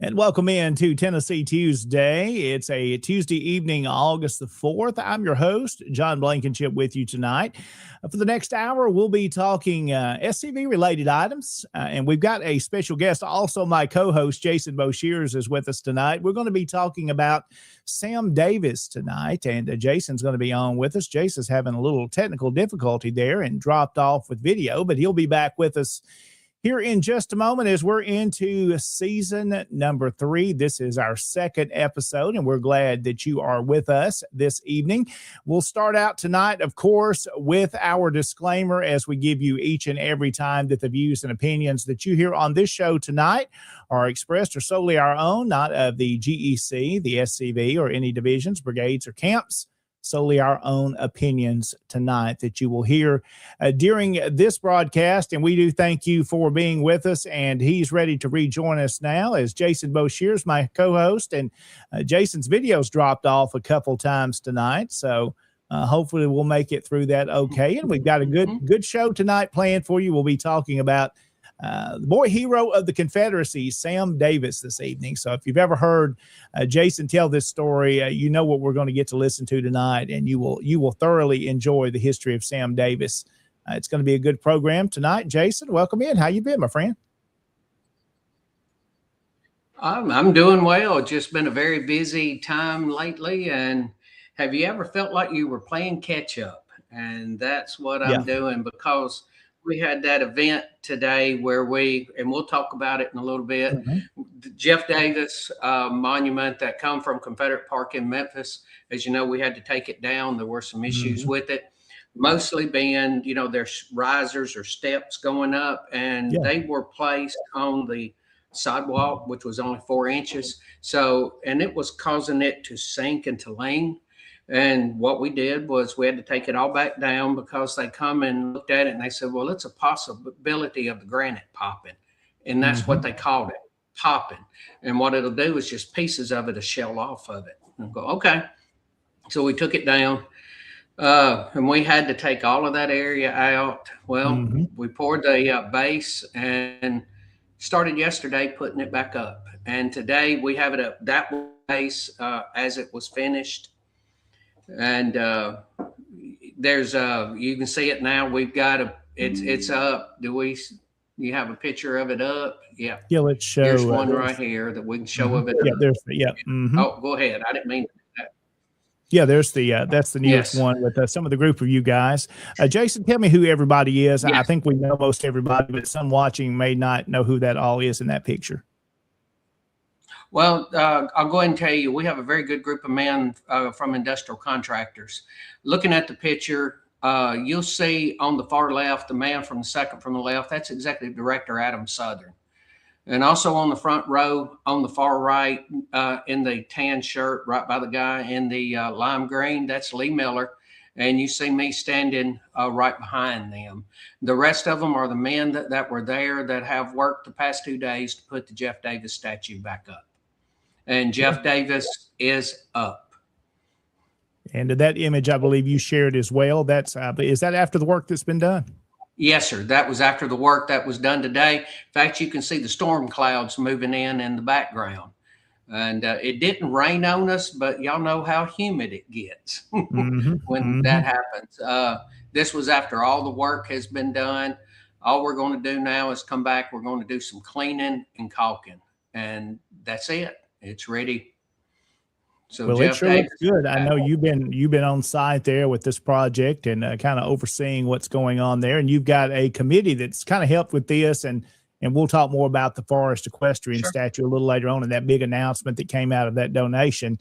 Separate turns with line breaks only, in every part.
And welcome in to Tennessee Tuesday. It's a Tuesday evening, August the 4th. I'm your host, John Blankenship, with you tonight. For the next hour, we'll be talking SCV-related items, and we've got a special guest. Also, my co-host, Jason Boshers, is with us tonight. We're going to be talking about Sam Davis tonight, and Jason's going to be on with us. Jason's having a little technical difficulty there and dropped off with video, but he'll be back with us here in just a moment as we're into season number 3. This is our second episode, and we're glad that you are with us this evening. We'll start out tonight, of course, with our disclaimer, as we give you each and every time, that the views and opinions that you hear on this show tonight are expressed or solely our own, not of the GEC, the SCV, or any divisions, brigades, or camps. Solely our own opinions tonight that you will hear during this broadcast. And we do thank you for being with us. And he's ready to rejoin us now as Jason Boshers, my co-host. And Jason's videos dropped off a couple times tonight. So hopefully we'll make it through that okay. And we've got a good show tonight planned for you. We'll be talking about the boy hero of the Confederacy, Sam Davis, this evening. So if you've ever heard Jason tell this story, you know what we're going to get to listen to tonight, and you will thoroughly enjoy the history of Sam Davis. It's going to be a good program tonight. Jason, welcome in. How you been, my friend?
I'm doing well. Just been a very busy time lately. And have you ever felt like you were playing catch up? And that's what I'm doing, because we had that event today where we'll talk about it in a little bit. The Jeff Davis monument that come from Confederate Park in Memphis. As you know, we had to take it down. There were some issues with it, mostly being, there's risers or steps going up, and they were placed on the sidewalk, which was only 4 inches. So, and it was causing it to sink and to lean. And what we did was we had to take it all back down, because they come and looked at it and they said, well, it's a possibility of the granite popping. And that's what they called it, popping. And what it'll do is just pieces of it will shell off of it. And I'll go, okay. So we took it down. And we had to take all of that area out. Well, we poured the base and started yesterday putting it back up. And today we have it up that base as it was finished. And there's you can see it now. We've got it's up. You have a picture of it up? Yeah.
Yeah, let's show.
There's one right here that we can show of it.
Yeah, there's
Oh, go ahead. I didn't mean that.
Yeah, there's that's the newest one with some of the group of you guys. Jason, tell me who everybody is. I think we know most everybody, but some watching may not know who that all is in that picture.
Well, I'll go ahead and tell you, we have a very good group of men from industrial contractors. Looking at the picture, you'll see on the far left, the man from the second from the left, that's Executive Director Adam Southern. And also on the front row, on the far right, in the tan shirt, right by the guy in the lime green, that's Lee Miller. And you see me standing right behind them. The rest of them are the men that were there that have worked the past 2 days to put the Jeff Davis statue back up. And Jeff Davis is up.
And that image, I believe you shared as well. That's is that after the work that's been done?
Yes, sir. That was after the work that was done today. In fact, you can see the storm clouds moving in the background. And it didn't rain on us, but y'all know how humid it gets when that happens. This was after all the work has been done. All we're going to do now is come back. We're going to do some cleaning and caulking, and that's it. It's ready. So
well,
Jeff
it sure looks good. I know you've been on site there with this project and kind of overseeing what's going on there. And you've got a committee that's kind of helped with this. And we'll talk more about the Forest Equestrian statue a little later on and that big announcement that came out of that donation.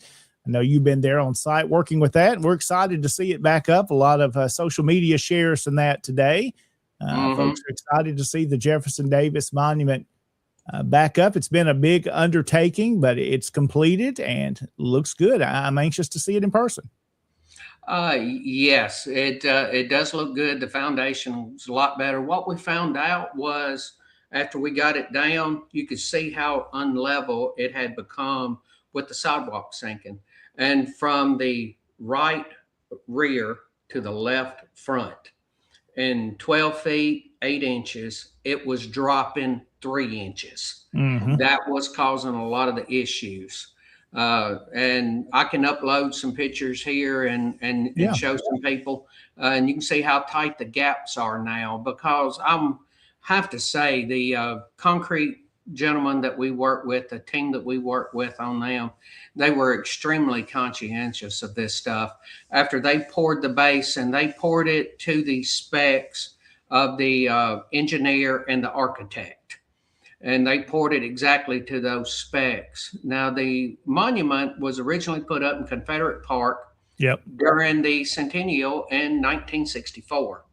I know you've been there on site working with that, and we're excited to see it back up. A lot of social media shares from that today. Folks are excited to see the Jefferson Davis Monument back up. It's been a big undertaking, but it's completed and looks good. I'm anxious to see it in person.
Yes, it does look good. The foundation was a lot better. What we found out was after we got it down, you could see how unlevel it had become with the sidewalk sinking. And from the right rear to the left front, in 12 feet, 8 inches, it was dropping 3 inches. That was causing a lot of the issues. And I can upload some pictures here and show some people. And you can see how tight the gaps are now, because have to say the concrete gentlemen that we work with, the team that we work with on them, they were extremely conscientious of this stuff. After they poured the base, and they poured it to the specs of the engineer and the architect, and they poured it exactly to those specs. Now, the monument was originally put up in Confederate Park during the centennial in 1964.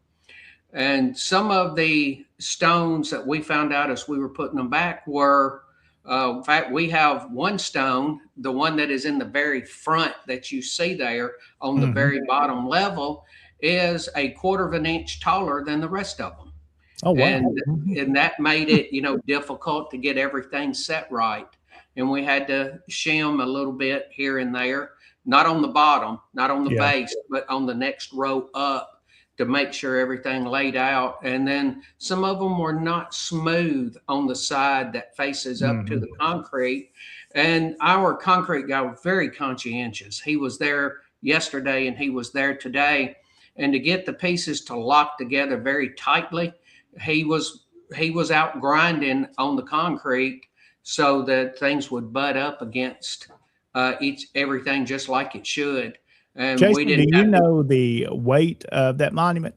And some of the stones that we found out as we were putting them back were, in fact, we have one stone, the one that is in the very front that you see there on the very bottom level, is 1/4 of an inch taller than the rest of them.
Oh, wow.
And that made it, difficult to get everything set right. And we had to shim a little bit here and there, not on the bottom, not on the base, but on the next row up, to make sure everything laid out. And then some of them were not smooth on the side that faces up to the concrete. And our concrete guy was very conscientious. He was there yesterday and he was there today. And to get the pieces to lock together very tightly, he was out grinding on the concrete so that things would butt up against everything just like it should. And
Jason, do you know the weight of that monument?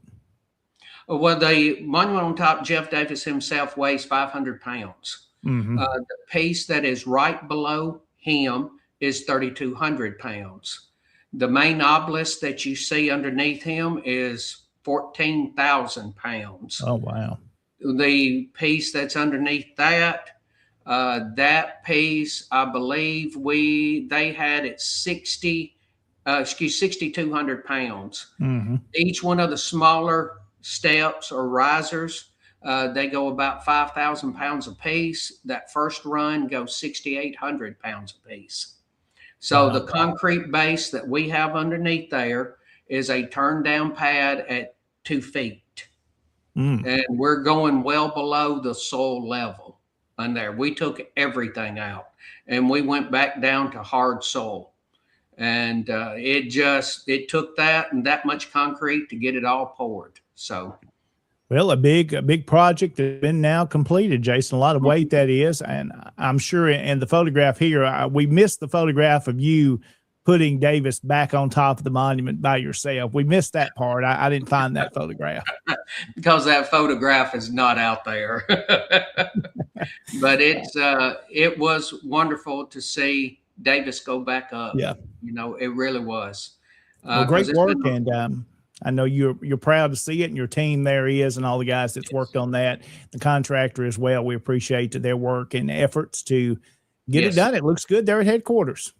Well, the monument on top, Jeff Davis himself weighs 500 pounds. The piece that is right below him is 3,200 pounds. The main obelisk that you see underneath him is 14,000 pounds.
Oh, wow.
The piece that's underneath that piece, I believe they had it 6,200 pounds. Each one of the smaller steps or risers They go about 5,000 pounds a piece. That first run goes 6,800 pounds a piece. So
Wow.
the concrete base that we have underneath there is a turn down pad at 2 feet. And we're going well below the soil level on there. We took everything out and we went back down to hard soil. And it took that and that much concrete to get it all poured. So
Well, a big project that's been now completed, Jason. A lot of weight that is, and I'm sure in the photograph here, we missed the photograph of you putting Davis back on top of the monument by yourself. We missed that part. I didn't find that photograph
because that photograph is not out there. But it was wonderful to see Davis go back up.
Yeah,
It really was.
well, great work, and I know you're proud to see it, and your team there is, and all the guys that's worked on that, the contractor as well. We appreciate their work and efforts to get it done. It looks good there at headquarters.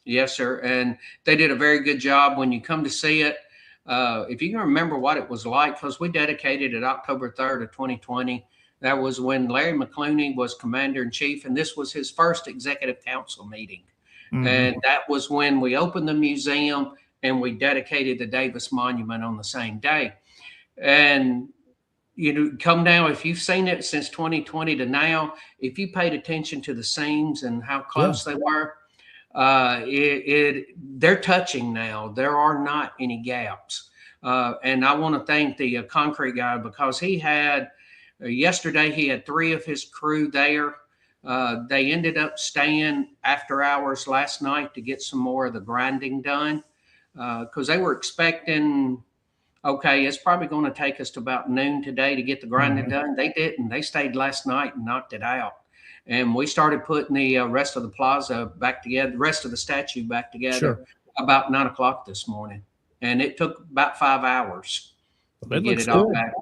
Yes, sir, and they did a very good job. When you come to see it, if you can remember what it was like, because we dedicated it October 3rd of 2020. That was when Larry McClooney was commander-in-chief, and this was his first executive council meeting. And that was when we opened the museum and we dedicated the Davis Monument on the same day. And come now, if you've seen it since 2020 to now, if you paid attention to the seams and how close they were, they're touching now. There are not any gaps. And I want to thank the concrete guy, because he had yesterday, he had 3 of his crew there. They ended up staying after hours last night to get some more of the grinding done, because they were expecting, okay, it's probably going to take us to about noon today to get the grinding done. They didn't. They stayed last night and knocked it out. And we started putting the rest of the plaza back together, the rest of the statue back together about 9 o'clock this morning. And it took about 5 hours to get it all back.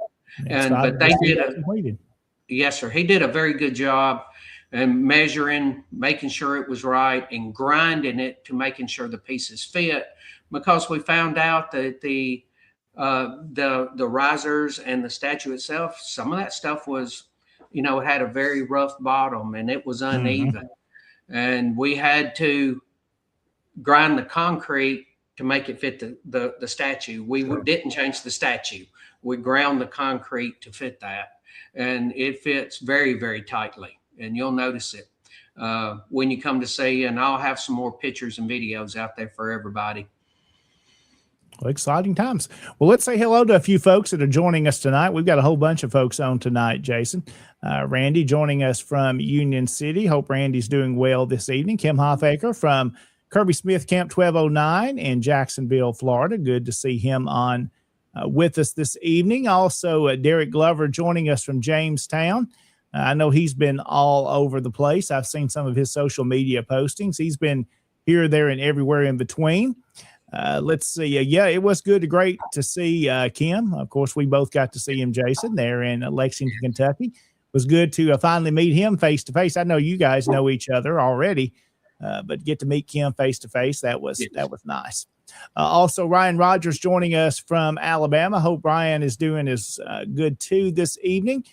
But they did yes, sir. He did a very good job and measuring, making sure it was right, and grinding it to making sure the pieces fit. Because we found out that the risers and the statue itself, some of that stuff was, it had a very rough bottom and it was uneven. And we had to grind the concrete to make it fit the statue. We didn't change the statue. We ground the concrete to fit that. And it fits very, very tightly. And you'll notice it when you come to see. And I'll have some more pictures and videos out there for everybody.
Well, exciting times. Well, let's say hello to a few folks that are joining us tonight. We've got a whole bunch of folks on tonight, Jason. Randy joining us from Union City. Hope Randy's doing well this evening. Kim Hoffaker from Kirby Smith Camp 1209 in Jacksonville, Florida. Good to see him on with us this evening. Also, Derek Glover joining us from Jamestown. I know he's been all over the place. I've seen some of his social media postings. He's been here, there, and everywhere in between. Let's see. It was great to see Kim. Of course, we both got to see him, Jason, there in Lexington, Kentucky. It was good to finally meet him face to face. I know you guys know each other already, but get to meet Kim face to face. That was nice. Also, Ryan Rogers joining us from Alabama. Hope Ryan is doing as good too this evening.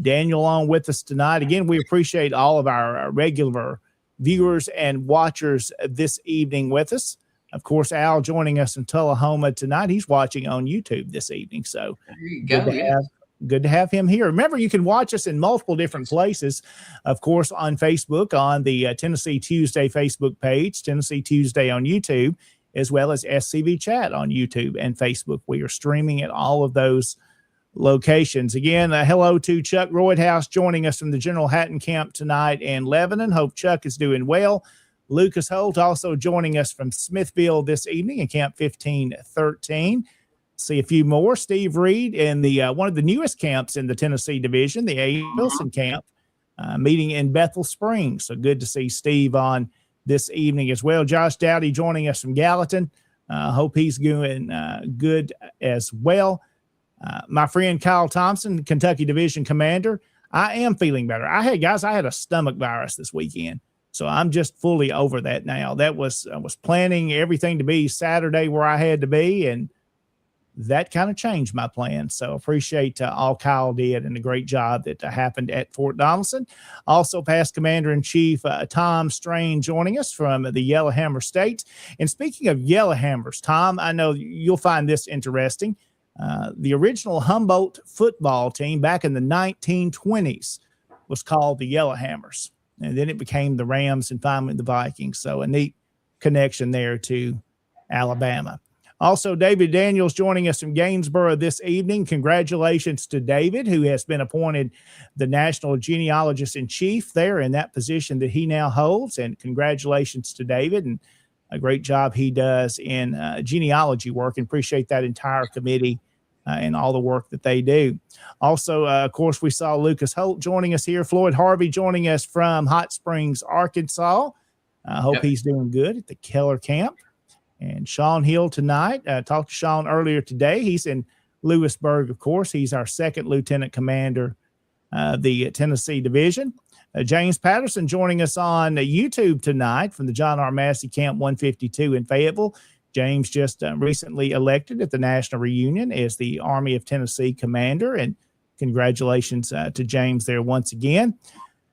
Daniel on with us tonight. Again, we appreciate all of our regular viewers and watchers this evening with us. Of course, Al joining us in Tullahoma tonight. He's watching on YouTube this evening. So good to have him here. Remember, you can watch us in multiple different places. Of course, on Facebook, on the Tennessee Tuesday Facebook page, Tennessee Tuesday on YouTube, as well as SCV Chat on YouTube and Facebook. We are streaming at all of those locations. Again, hello to Chuck Roydhouse joining us from the General Hatton Camp tonight in Lebanon. Hope Chuck is doing well. Lucas Holt also joining us from Smithville this evening in Camp 1513. See a few more. Steve Reed in the one of the newest camps in the Tennessee division, the A. Wilson camp, meeting in Bethel Springs. So good to see Steve on this evening as well. Josh Dowdy joining us from Gallatin. Hope he's doing good as well. My friend Kyle Thompson, Kentucky Division Commander. I am feeling better. I had a stomach virus this weekend. So I'm just fully over that now. I was planning everything to be Saturday where I had to be, and that kind of changed my plan. So appreciate all Kyle did and the great job that happened at Fort Donaldson. Also, past Commander-in-Chief Tom Strain joining us from the Yellowhammer State. And speaking of Yellowhammers, Tom, I know you'll find this interesting. The original Humboldt football team back in the 1920s was called the Yellowhammers. And then it became the Rams and finally the Vikings. So a neat connection there to Alabama. Also, David Daniels joining us from Gainesboro this evening. Congratulations to David, who has been appointed the National Genealogist in Chief there in that position that he now holds. And congratulations to David and a great job he does in genealogy work, and appreciate that entire committee and all the work that they do. Also, of course, we saw Lucas Holt joining us here, Floyd Harvey joining us from Hot Springs, Arkansas. I hope he's doing good at the Keller camp. And Sean Hill tonight. Talked to Sean earlier today. He's in Lewisburg, of course. He's our second lieutenant commander of the Tennessee Division. James Patterson joining us on YouTube tonight from the John R. Massey Camp 152 in Fayetteville. James just recently elected at the National Reunion as the Army of Tennessee commander. And congratulations to James there once again.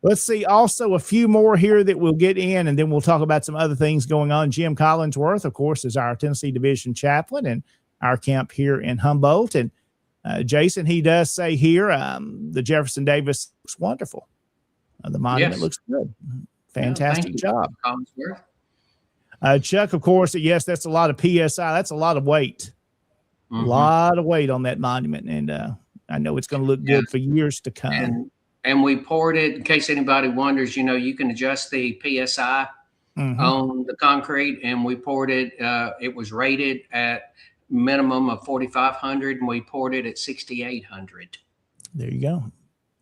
Let's see also a few more here that we'll get in, and then we'll talk about some other things going on. Jim Collinsworth, of course, is our Tennessee Division chaplain and our camp here in Humboldt. And Jason, he does say here, the Jefferson Davis looks wonderful. The monument looks good. Fantastic job. Chuck, of course, yes, that's a lot of PSI. That's a lot of weight. A lot of weight on that monument. And I know it's going to look good for years to come.
And we poured it, in case anybody wonders, you can adjust the PSI on the concrete, and we poured it. It was rated at minimum of 4,500, and we poured it at 6,800.
There you go.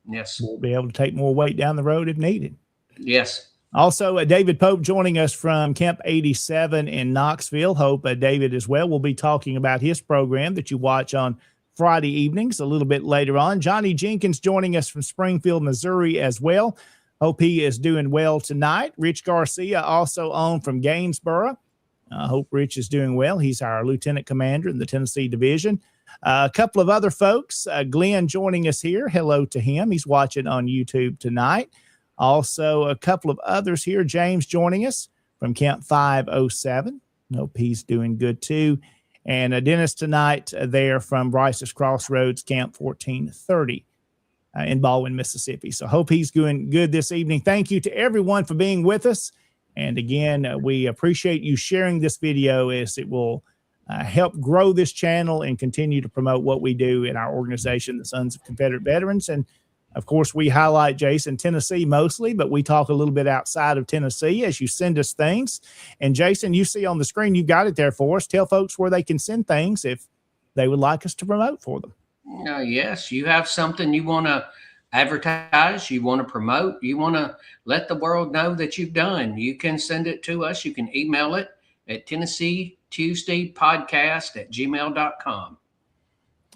Yes.
We'll be able to take more weight down the road if needed.
Yes.
Also, David Pope joining us from Camp 87 in Knoxville. Hope David as well will be talking about his program that you watch on Friday evenings a little bit later on. Johnny Jenkins joining us from Springfield, Missouri as well. Hope he is doing well tonight. Rich Garcia also on from Gainesboro. Hope Rich is doing well. He's our lieutenant commander in the Tennessee Division. A couple of other folks. Glenn joining us here. Hello to him. He's watching on YouTube tonight. Also, a couple of others here. James joining us from Camp 507. Hope he's doing good too. And Dennis tonight there from Bryce's Crossroads, Camp 1430 in Baldwin, Mississippi. So hope he's doing good this evening. Thank you to everyone for being with us. And again, we appreciate you sharing this video as it will help grow this channel and continue to promote what we do in our organization, the Sons of Confederate Veterans. And of course, we highlight, Jason, Tennessee mostly, but we talk a little bit outside of Tennessee as you send us things. And Jason, you see on the screen, you've got it there for us. Tell folks where they can send things if they would like us to promote for them.
Yes, you have something you want to advertise, you want to promote, you want to let the world know that you've done. You can send it to us. You can email it at TennesseeTuesdayPodcast@gmail.com.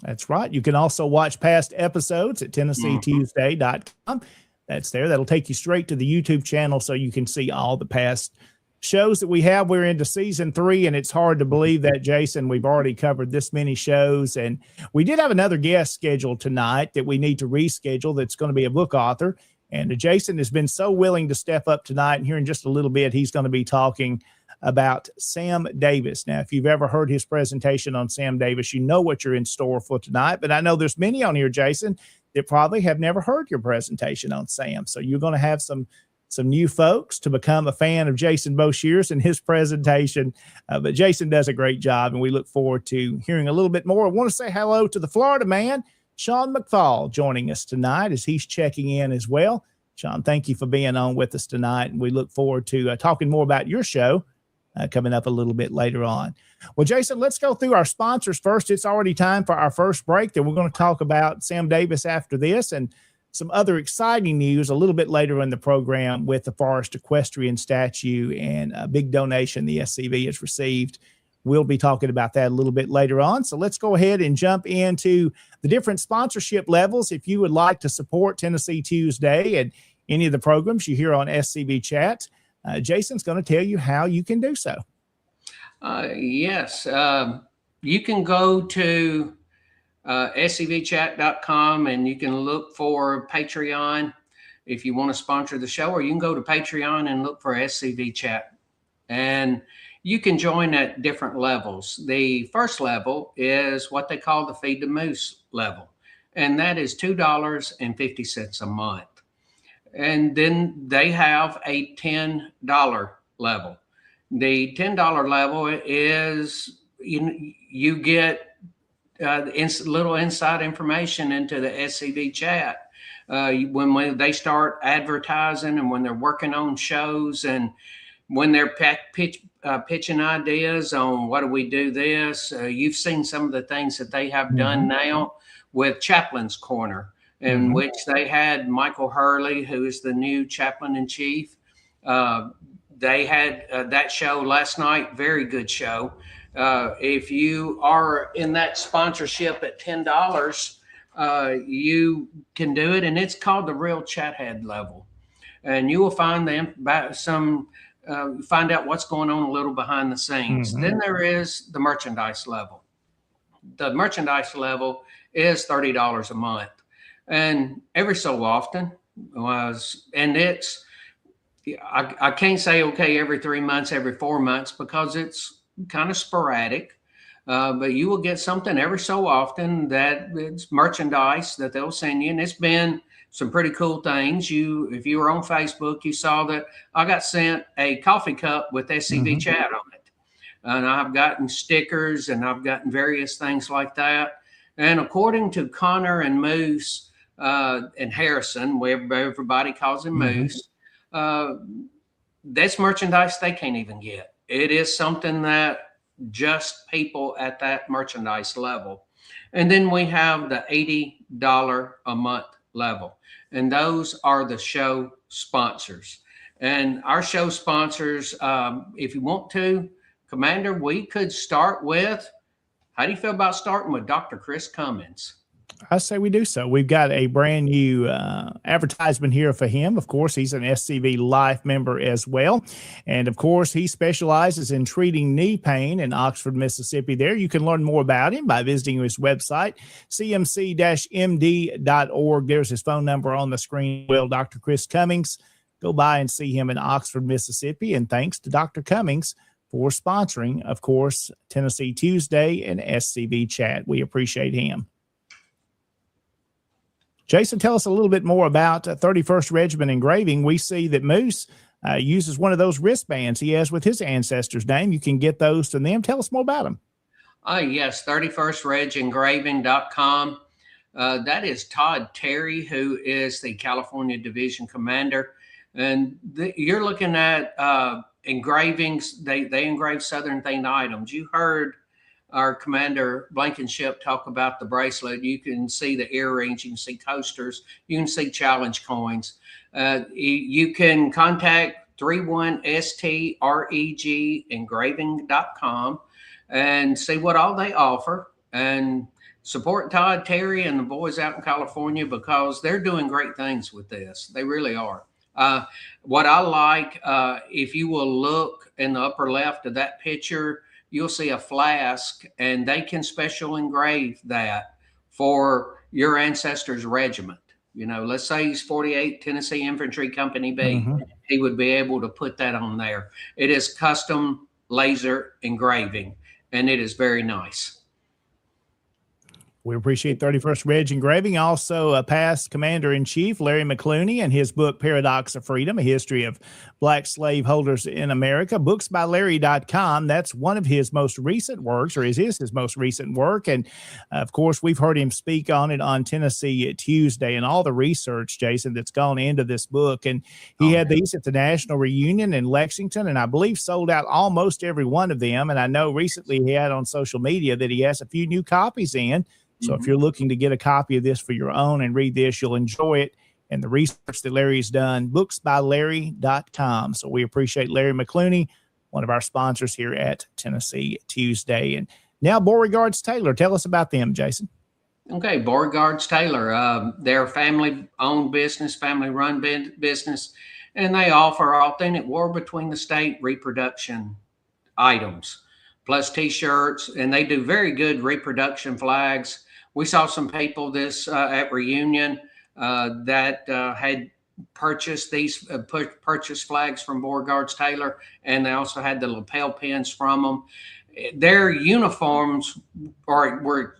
That's right. You can also watch past episodes at TennesseeTuesday.com. That's there. That'll take you straight to the YouTube channel so you can see all the past shows that we have. We're into season 3, and it's hard to believe that, Jason, we've already covered this many shows. And we did have another guest scheduled tonight that we need to reschedule that's going to be a book author. And Jason has been so willing to step up tonight. And here in just a little bit, he's going to be talking about Sam Davis. Now, if you've ever heard his presentation on Sam Davis, you know what you're in store for tonight. But I know there's many on here, Jason, that probably have never heard your presentation on Sam. So you're going to have some new folks to become a fan of Jason Boshers and his presentation. But Jason does a great job, and we look forward to hearing a little bit more. I want to say hello to the Florida man, Sean McFall, joining us tonight as he's checking in as well. Sean, thank you for being on with us tonight, and we look forward to talking more about your show coming up a little bit later on. Well, Jason, let's go through our sponsors first. It's already time for our first break. Then we're going to talk about Sam Davis after this and some other exciting news a little bit later in the program with the Forest Equestrian statue and a big donation the SCV has received. We'll be talking about that a little bit later on. So let's go ahead and jump into the different sponsorship levels. If you would like to support Tennessee Tuesday and any of the programs you hear on SCV Chat, Jason's going to tell you how you can do so.
Yes. you can go to scvchat.com and you can look for Patreon if you want to sponsor the show, or you can go to Patreon and look for SCV Chat. And you can join at different levels. The first level is what they call the Feed the Moose level, and that is $2.50 a month. And then they have a $10 level. The $10 level is you get little inside information into the SCV Chat when they start advertising and when they're working on shows and when they're pitching ideas on what do we do this. You've seen some of the things that they have done now with Chaplain's Corner, in which they had Michael Hurley, who is the new chaplain in chief. They had that show last night, very good show. If you are in that sponsorship at $10, you can do it, and it's called the Real Chathead level. And you will find them find out what's going on a little behind the scenes. Then there is the merchandise level. The merchandise level is $30 a month, and every so often I can't say okay every 3 months, every 4 months, because it's kind of sporadic. But you will get something every so often that it's merchandise that they'll send you, and it's been some pretty cool things. If you were on Facebook, you saw that I got sent a coffee cup with SCV Chat on it, and I've gotten stickers and I've gotten various things like that. And according to Connor and Moose and Harrison, where everybody calls him Moose, that's merchandise they can't even get. It is something that just people at that merchandise level. And then we have the $80 a month level, and those are the show sponsors. And our show sponsors, if you want to, Commander, we could start with, how do you feel about starting with Dr. Chris Cummings?
I say we do so. We've got a brand new advertisement here for him. Of course, he's an SCV Life member as well. And of course, he specializes in treating knee pain in Oxford, Mississippi. There, you can learn more about him by visiting his website, cmc-md.org. There's his phone number on the screen. Well, Dr. Chris Cummings, go by and see him in Oxford, Mississippi. And thanks to Dr. Cummings for sponsoring, of course, Tennessee Tuesday and SCV Chat. We appreciate him. Jason, tell us a little bit more about 31st Regiment Engraving. We see that Moose uses one of those wristbands he has with his ancestor's name. You can get those to them. Tell us more about them.
Yes, 31stregengraving.com. That is Todd Terry, who is the California Division Commander. And you're looking at engravings. They engrave Southern themed items. You heard our Commander Blankenship talk about the bracelet. You can see the earrings, you can see coasters, you can see challenge coins. You can contact 31streg engraving.com and see what all they offer, and support Todd Terry and the boys out in California, because they're doing great things with this. They really are. What I like, if you will look in the upper left of that picture, you'll see a flask, and they can special engrave that for your ancestor's regiment. Let's say he's 48 Tennessee Infantry Company B. He would be able to put that on there. It is custom laser engraving, and it is very nice.
We appreciate 31st Reg Engraving. Also, past Commander-in-Chief Larry McClooney and his book, Paradox of Freedom, A History of Black Slaveholders in America. Booksbylarry.com. That's one of his most recent works, or is his most recent work. And, of course, we've heard him speak on it on Tennessee Tuesday, and all the research, Jason, that's gone into this book. And he had these at the National Reunion in Lexington, and I believe sold out almost every one of them. And I know recently he had on social media that he has a few new copies in. So if you're looking to get a copy of this for your own and read this, you'll enjoy it. And the research that Larry's done, booksbylarry.com. So we appreciate Larry McClooney, one of our sponsors here at Tennessee Tuesday. And now Beauregard's Taylor. Tell us about them, Jason.
Okay, Beauregard's Taylor. They're a family-owned business, family-run business, and they offer authentic war between the state reproduction items. plus T-shirts, and they do very good reproduction flags. We saw some people this at reunion that had purchased these purchased flags from Beauregard's Taylor, and they also had the lapel pins from them. Their uniforms are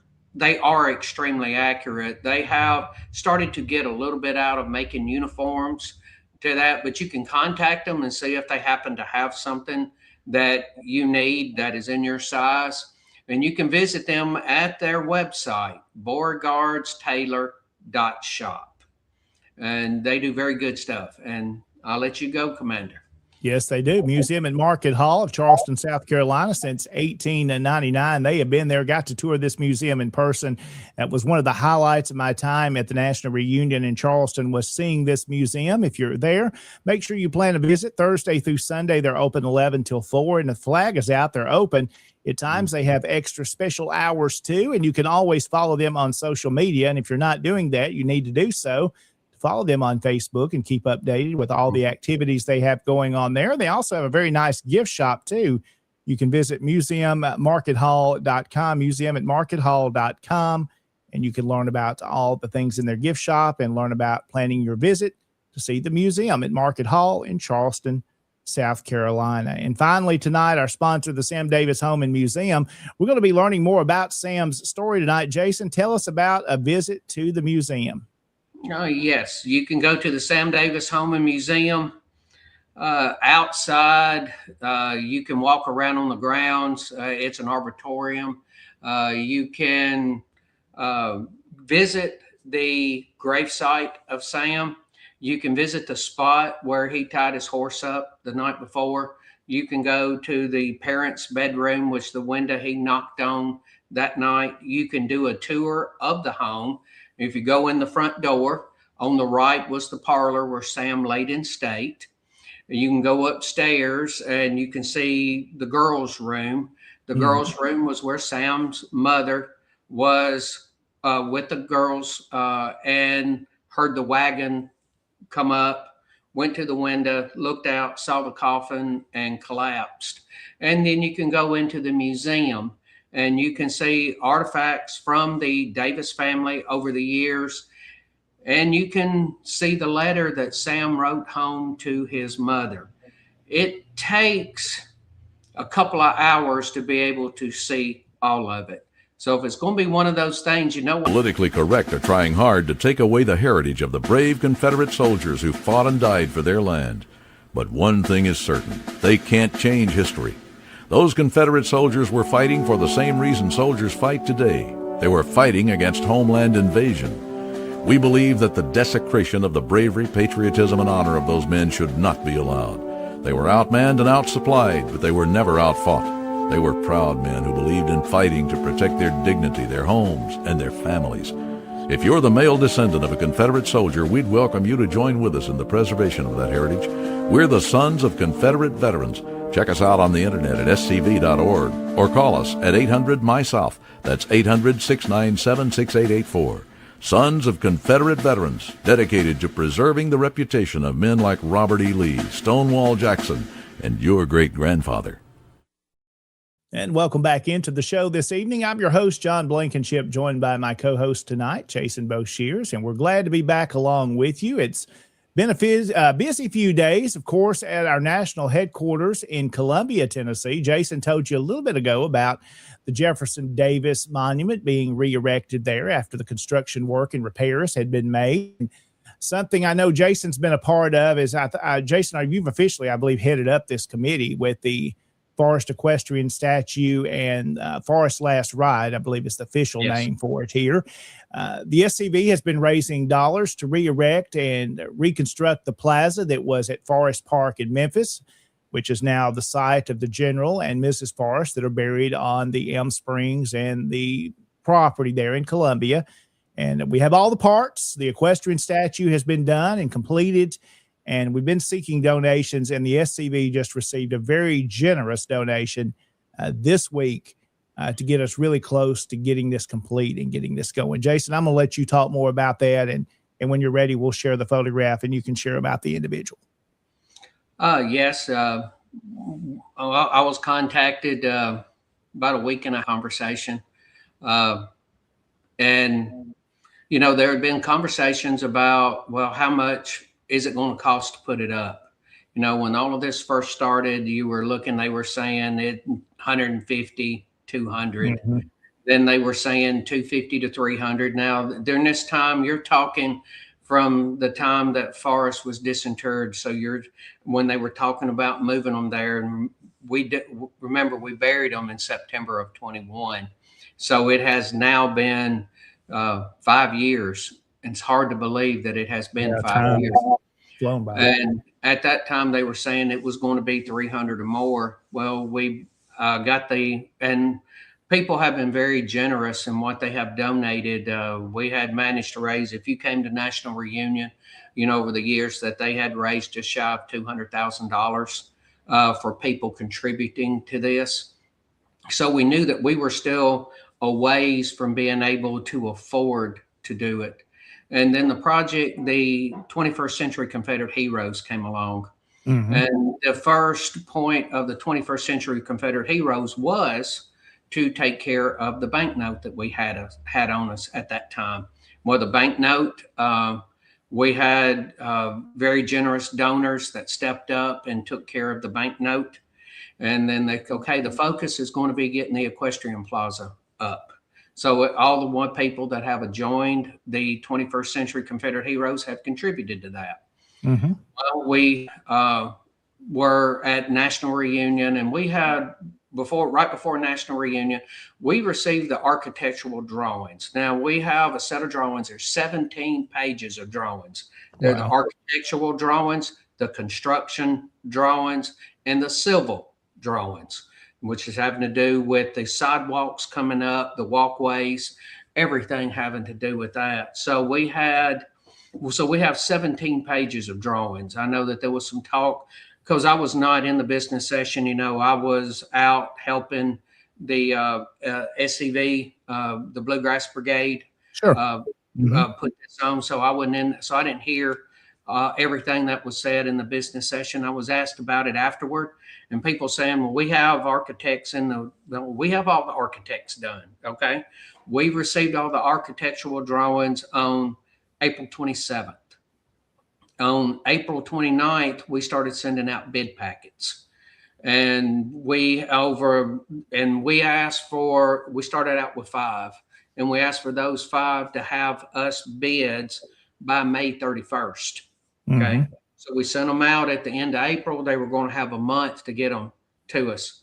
extremely accurate. They have started to get a little bit out of making uniforms to that, but you can contact them and see if they happen to have something that you need that is in your size. And you can visit them at their website, beauregardstaylor.shop. And they do very good stuff. And I'll let you go, Commander.
Yes, they do. Museum and Market Hall of Charleston, South Carolina, since 1899. They have been there, got to tour this museum in person. That was one of the highlights of my time at the National Reunion in Charleston, was seeing this museum. If you're there, make sure you plan a visit Thursday through Sunday. They're open 11 till 4, and the flag is out. They're open. At times, they have extra special hours, too, and you can always follow them on social media. And if you're not doing that, you need to do so. Follow them on Facebook and keep updated with all the activities they have going on there. They also have a very nice gift shop, too. You can visit museummarkethall.com, museum@markethall.com, and you can learn about all the things in their gift shop and learn about planning your visit to see the museum at Market Hall in Charleston, South Carolina. And finally, tonight, our sponsor, the Sam Davis Home and Museum. We're going to be learning more about Sam's story tonight. Jason, tell us about a visit to the museum.
Oh, yes. You can go to the Sam Davis Home and Museum outside. You can walk around on the grounds. It's an arboretum. You can visit the gravesite of Sam. You can visit the spot where he tied his horse up the night before. You can go to the parents' bedroom, which the window he knocked on that night. You can do a tour of the home. If you go in the front door, on the right was the parlor where Sam laid in state. You can go upstairs and you can see the girls' room. The girls' room was where Sam's mother was with the girls and heard the wagon come up, went to the window, looked out, saw the coffin, and collapsed. And then you can go into the museum and you can see artifacts from the Davis family over the years. And you can see the letter that Sam wrote home to his mother. It takes a couple of hours to be able to see all of it. So if it's going to be one of those things,
Politically correct are trying hard to take away the heritage of the brave Confederate soldiers who fought and died for their land. But one thing is certain, they can't change history. Those Confederate soldiers were fighting for the same reason soldiers fight today. They were fighting against homeland invasion. We believe that the desecration of the bravery, patriotism, and honor of those men should not be allowed. They were outmanned and outsupplied, but they were never outfought. They were proud men who believed in fighting to protect their dignity, their homes, and their families. If you're the male descendant of a Confederate soldier, we'd welcome you to join with us in the preservation of that heritage. We're the Sons of Confederate Veterans. Check us out on the internet at scv.org or call us at 800-MY-SOUTH. That's 800-697-6884. Sons of Confederate Veterans, dedicated to preserving the reputation of men like Robert E. Lee, Stonewall Jackson, and your great-grandfather.
And welcome back into the show this evening. I'm your host, John Blankenship, joined by my co-host tonight, Jason Boshers, and we're glad to be back along with you. It's been a busy few days, of course, at our national headquarters in Columbia, Tennessee. Jason told you a little bit ago about the Jefferson Davis Monument being re-erected there after the construction work and repairs had been made. Something I know Jason's been a part of is, Jason, you've officially, I believe, headed up this committee with the Forest Equestrian Statue and Forest Last Ride, I believe is the official name for it here. The SCV has been raising dollars to re-erect and reconstruct the plaza that was at Forest Park in Memphis, which is now the site of the General and Mrs. Forrest that are buried on the Elm Springs and the property there in Columbia. And we have all the parts. The equestrian statue has been done and completed, and we've been seeking donations, and the SCV just received a very generous donation this week to get us really close to getting this complete and getting this going. Jason, I'm going to let you talk more about that, and when you're ready, we'll share the photograph, and you can share about the individual.
Yes. I was contacted about a week and a conversation. And, you know, there had been conversations about, well, how much is it going to cost to put it up? You know, when all of this first started, they were saying it 150, 200.
Mm-hmm.
Then they were saying 250 to 300. Now, during this time, you're talking from the time that Forrest was disinterred. So when they were talking about moving them there, and remember, we buried them in September of 21. So it has now been 5 years. It's hard to believe that it has been 5 years.
Flown by.
And at that time, they were saying it was going to be 300 or more. Well, we and people have been very generous in what they have donated. We had managed to raise, if you came to National Reunion, you know, over the years that they had raised just shy of $200,000 for people contributing to this. So we knew that we were still a ways from being able to afford to do it. And then the 21st Century Confederate Heroes came along.
Mm-hmm.
And the first point of the 21st Century Confederate Heroes was to take care of the banknote that we had on us at that time. Well, the banknote, we had very generous donors that stepped up and took care of the banknote. And then the focus is going to be getting the Equestrian Plaza up. So all the one people that have joined the 21st Century Confederate Heroes have contributed to that.
Mm-hmm.
Well, we were at National Reunion, and we had right before National Reunion, we received the architectural drawings. Now we have a set of drawings. There's 17 pages of drawings. They're the architectural drawings, the construction drawings, and the civil drawings, which is having to do with the sidewalks coming up, the walkways, everything having to do with that. So we have 17 pages of drawings. I know that there was some talk, because I was not in the business session. You know, I was out helping the SCV, the Bluegrass Brigade,
Sure.
Put this on. So I wasn't in, so I didn't hear everything that was said in the business session. I was asked about it afterward, and people saying, well, we have architects we have all the architects done. Okay. We received all the architectural drawings on April 27th. On April 29th, we started sending out bid packets, and we started out with 5, and we asked for those 5 to have us bids by May 31st. Okay.
Mm-hmm.
So we sent them out at the end of April. They were going to have a month to get them to us.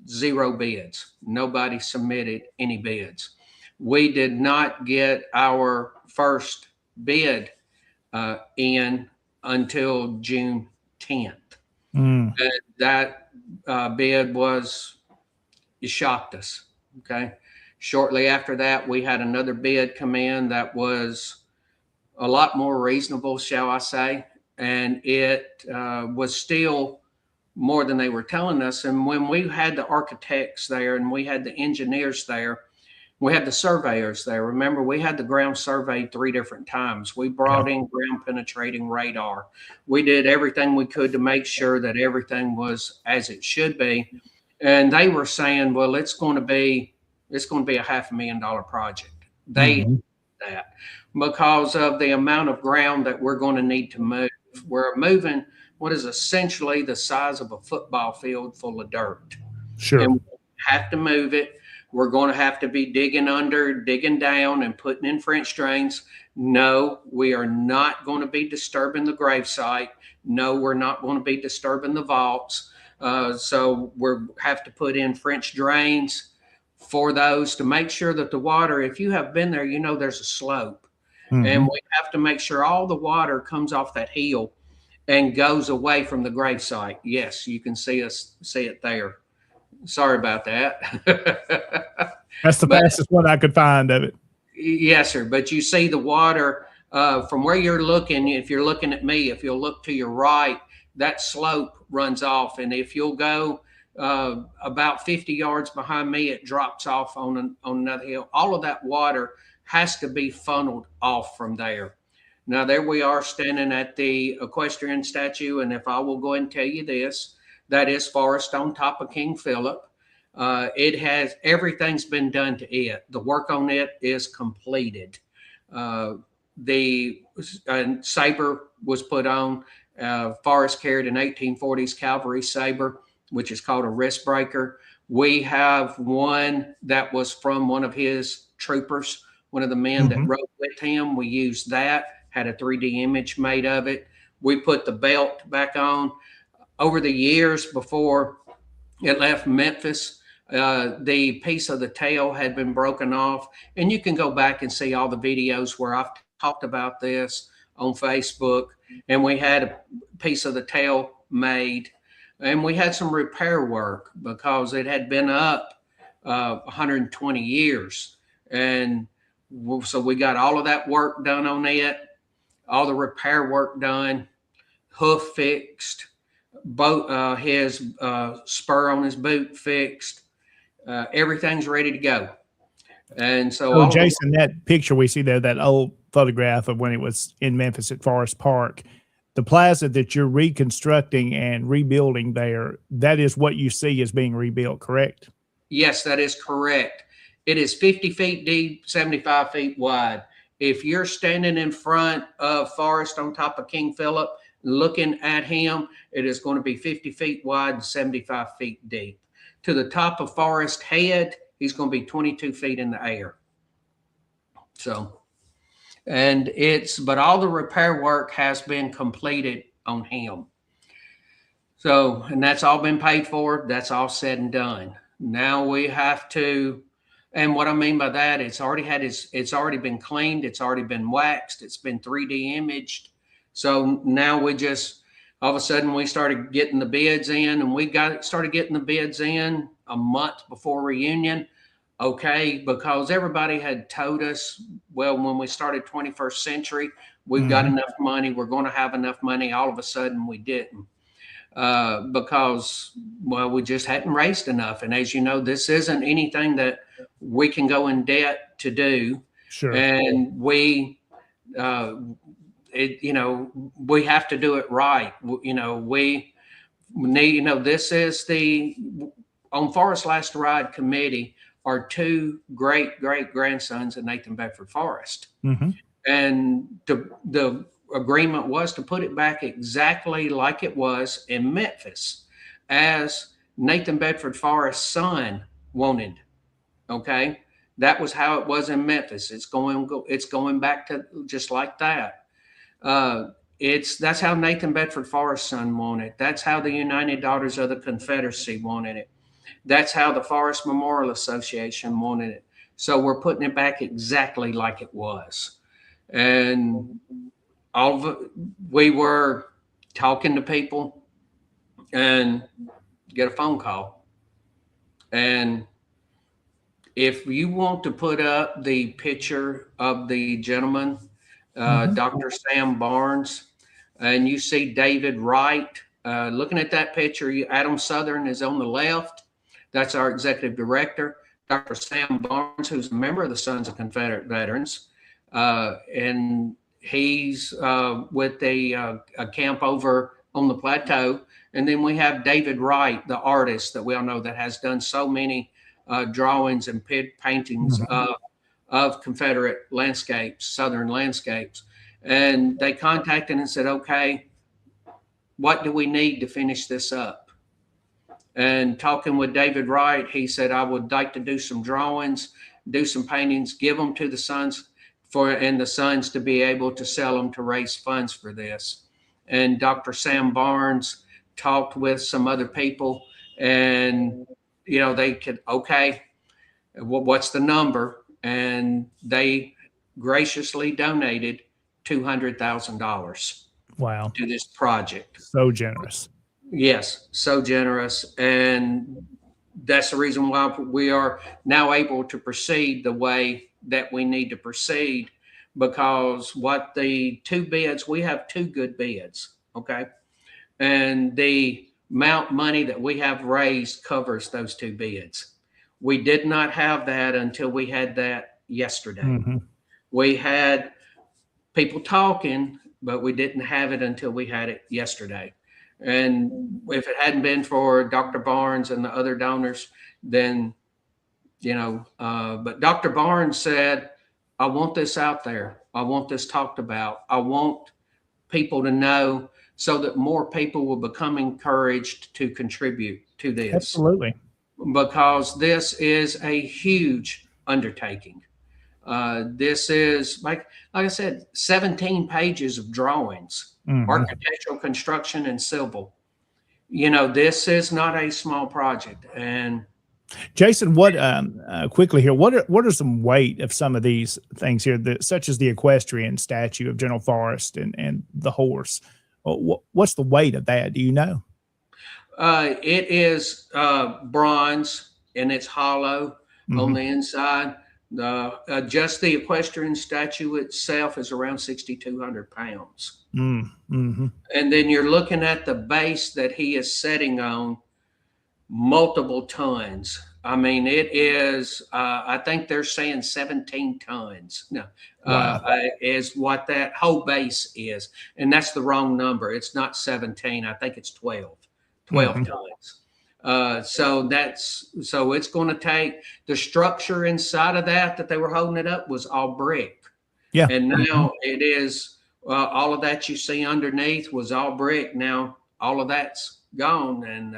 0 bids. Nobody submitted any bids. We did not get our first bid in until June 10th.
Mm.
And that bid it shocked us. Okay. Shortly after that, we had another bid come in that was a lot more reasonable, shall I say. And it was still more than they were telling us. And when we had the architects there and we had the engineers there, we had the surveyors there. Remember, we had the ground surveyed 3 different times. We brought in ground penetrating radar. We did everything we could to make sure that everything was as it should be. And they were saying, well, it's going to be a $500,000 project. They did that because of the amount of ground that we're going to need to move. We're moving what is essentially the size of a football field full of dirt.
Sure.
And we have to move it. We're going to have to be digging down and putting in French drains. No, we are not going to be disturbing the gravesite. No, we're not going to be disturbing the vaults. So we have to put in French drains for those to make sure that the water, if you have been there, you know there's a slope. Mm-hmm. And we have to make sure all the water comes off that hill and goes away from the gravesite. Yes, you can see it there. Sorry about that.
That's the fastest one I could find of it.
Yes, sir. But you see the water from where you're looking. If you're looking at me, if you'll look to your right, that slope runs off. And if you'll go about 50 yards behind me, it drops off on another hill. All of that water has to be funneled off from there. Now, there we are standing at the equestrian statue. And if I will go ahead and tell you this, that is Forrest on top of King Philip. Everything's been done to it. The work on it is completed. The saber was put on. Forrest carried an 1840s cavalry saber, which is called a wrist breaker. We have one that was from one of his troopers, one of the men that rode with him. We used that, had a 3D image made of it. We put the belt back on. Over the years before it left Memphis, the piece of the tail had been broken off. And you can go back and see all the videos where I've talked about this on Facebook. And we had a piece of the tail made. And we had some repair work because it had been up 120 years. And so we got all of that work done on it, all the repair work done, hoof fixed, his spur on his boot fixed. Everything's ready to go. And so,
Jason, that picture we see there, that old photograph of when it was in Memphis at Forest Park, the plaza that you're reconstructing and rebuilding there, that is what you see as being rebuilt, correct?
Yes, that is correct. It is 50 feet deep, 75 feet wide. If you're standing in front of Forrest on top of King Philip, looking at him, it is going to be 50 feet wide and 75 feet deep. To the top of Forrest head, he's going to be 22 feet in the air. So, but all the repair work has been completed on him. So, and that's all been paid for. That's all said and done. Now we have to, and what I mean by that, it's already been cleaned. It's already been waxed. It's been 3D imaged. So now all of a sudden we started getting the bids in, and started getting the bids in a month before reunion. Okay, because everybody had told us, well, when we started 21st Century, we've got enough money. We're going to have enough money. All of a sudden we didn't. Because, well, we just hadn't raised enough. And as you know, this isn't anything that we can go in debt to do.
Sure. And
we have to do it right. We need, this is on Forest Last Ride Committee are two great grandsons of Nathan Bedford Forrest. And the agreement was to put it back exactly like it was in Memphis, as Nathan Bedford Forrest's son wanted. Okay, that was how it was in Memphis. It's going back to just like that. That's how Nathan Bedford Forrest's son wanted. That's how the United Daughters of the Confederacy wanted it. That's how the Forest Memorial Association wanted it. So we're putting it back exactly like it was. And we were talking to people and get a phone call. And if you want to put up the picture of the gentleman, Dr. Sam Barnes, and you see David Wright, looking at that picture, Adam Southern is on the left. That's our executive director. Dr. Sam Barnes, who's a member of the Sons of Confederate Veterans, and he's with a camp over on the plateau. And then we have David Wright, the artist that we all know that has done so many drawings and paintings of Confederate landscapes, Southern landscapes. And they contacted and said, okay, what do we need to finish this up? And talking with David Wright, he said, I would like to do some drawings, do some paintings, give them to the Sons and the Sons to be able to sell them to raise funds for this. And Dr. Sam Barnes talked with some other people, and, they could, okay, well, what's the number? And they graciously donated $200,000.
Wow.
To this project.
So generous.
Yes, so generous. And that's the reason why we are now able to proceed the way that we need to proceed, because we have two good bids, okay? And the amount of money that we have raised covers those two bids. We did not have that until we had that yesterday. We had people talking, but we didn't have it until we had it yesterday. And if it hadn't been for Dr. Barnes and the other donors, then, but Dr. Barnes said, I want this out there. I want this talked about. I want people to know so that more people will become encouraged to contribute to this.
Absolutely.
Because this is a huge undertaking. This is, like I said, 17 pages of drawings, architectural, construction, and civil. This is not a small project. And
Jason, what quickly here, what are some weight of some of these things here, such as the equestrian statue of General Forrest and the horse? What's the weight of that? Do you know?
It is bronze, and it's hollow on the inside. Just the equestrian statue itself is around 6,200 pounds. And then you're looking at the base that he is setting on, multiple tons. I mean, it is, I think they're saying 17 tons. No, is what that whole base is. And that's the wrong number. It's not 17. I think it's 12 tons. So it's going to take the structure inside of that they were holding it up was all brick.
Yeah.
And now it is, all of that you see underneath was all brick. Now all of that's gone. And,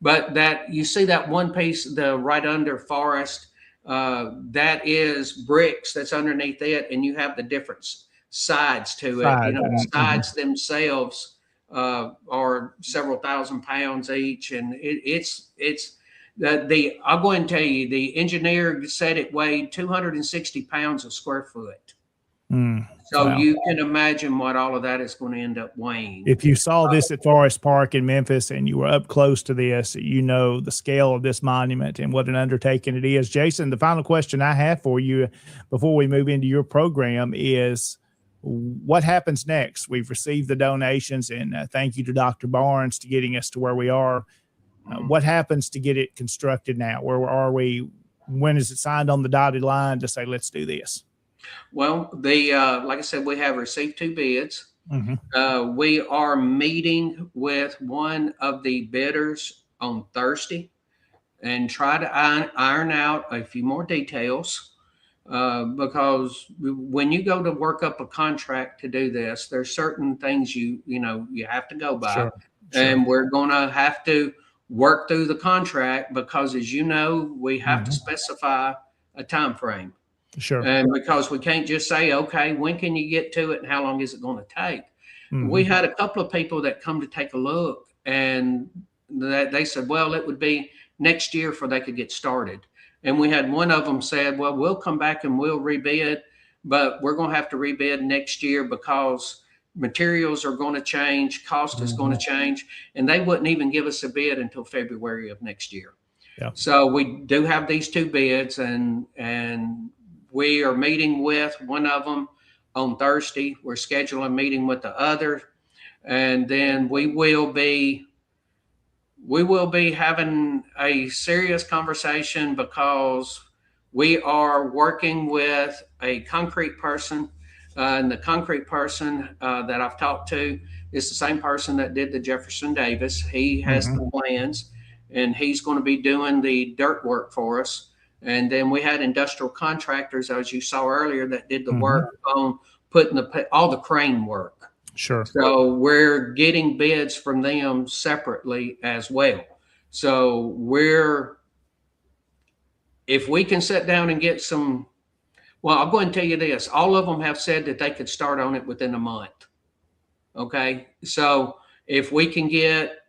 but that you see that one piece, the right under Forest, that is bricks that's underneath it. And you have the different sides to it. The sides themselves are several thousand pounds each. And it's I'll go ahead and tell you, the engineer said it weighed 260 pounds a square foot. So wow. You can imagine what all of that is going to end up weighing.
If you saw this at Forest Park in Memphis and you were up close to this, you know the scale of this monument and what an undertaking it is. Jason, the final question I have for you before we move into your program is, what happens next? We've received the donations, and thank you to Dr. Barnes to getting us to where we are. What happens to get it constructed now? Where are we? When is it signed on the dotted line to say, let's do this?
Well, like I said, we have received 2 bids. We are meeting with one of the bidders on Thursday and try to iron out a few more details. Because when you go to work up a contract to do this, there's certain things you have to go by. Sure. And we're going to have to work through the contract because, as you know, we have to specify a time frame.
Sure.
And because we can't just say, okay, when can you get to it and how long is it going to take? We had a couple of people that come to take a look, and they said, well, it would be next year before they could get started. And we had one of them said, well, we'll come back and we'll rebid, but we're going to have to rebid next year because materials are going to change, cost is going to change, and they wouldn't even give us a bid until February of next year. Yeah. So we do have these 2 bids, and we are meeting with one of them on Thursday. We're scheduling a meeting with the other, and then we will be having a serious conversation because we are working with a concrete person, and the concrete person that I've talked to is the same person that did the Jefferson Davis. He has the plans, and he's going to be doing the dirt work for us. And then we had industrial contractors, as you saw earlier, that did the work on putting all the crane work.
Sure.
So we're getting bids from them separately as well. So if we can sit down and get some, well, I'll go ahead and tell you this. All of them have said that they could start on it within a month. Okay. So if we can get,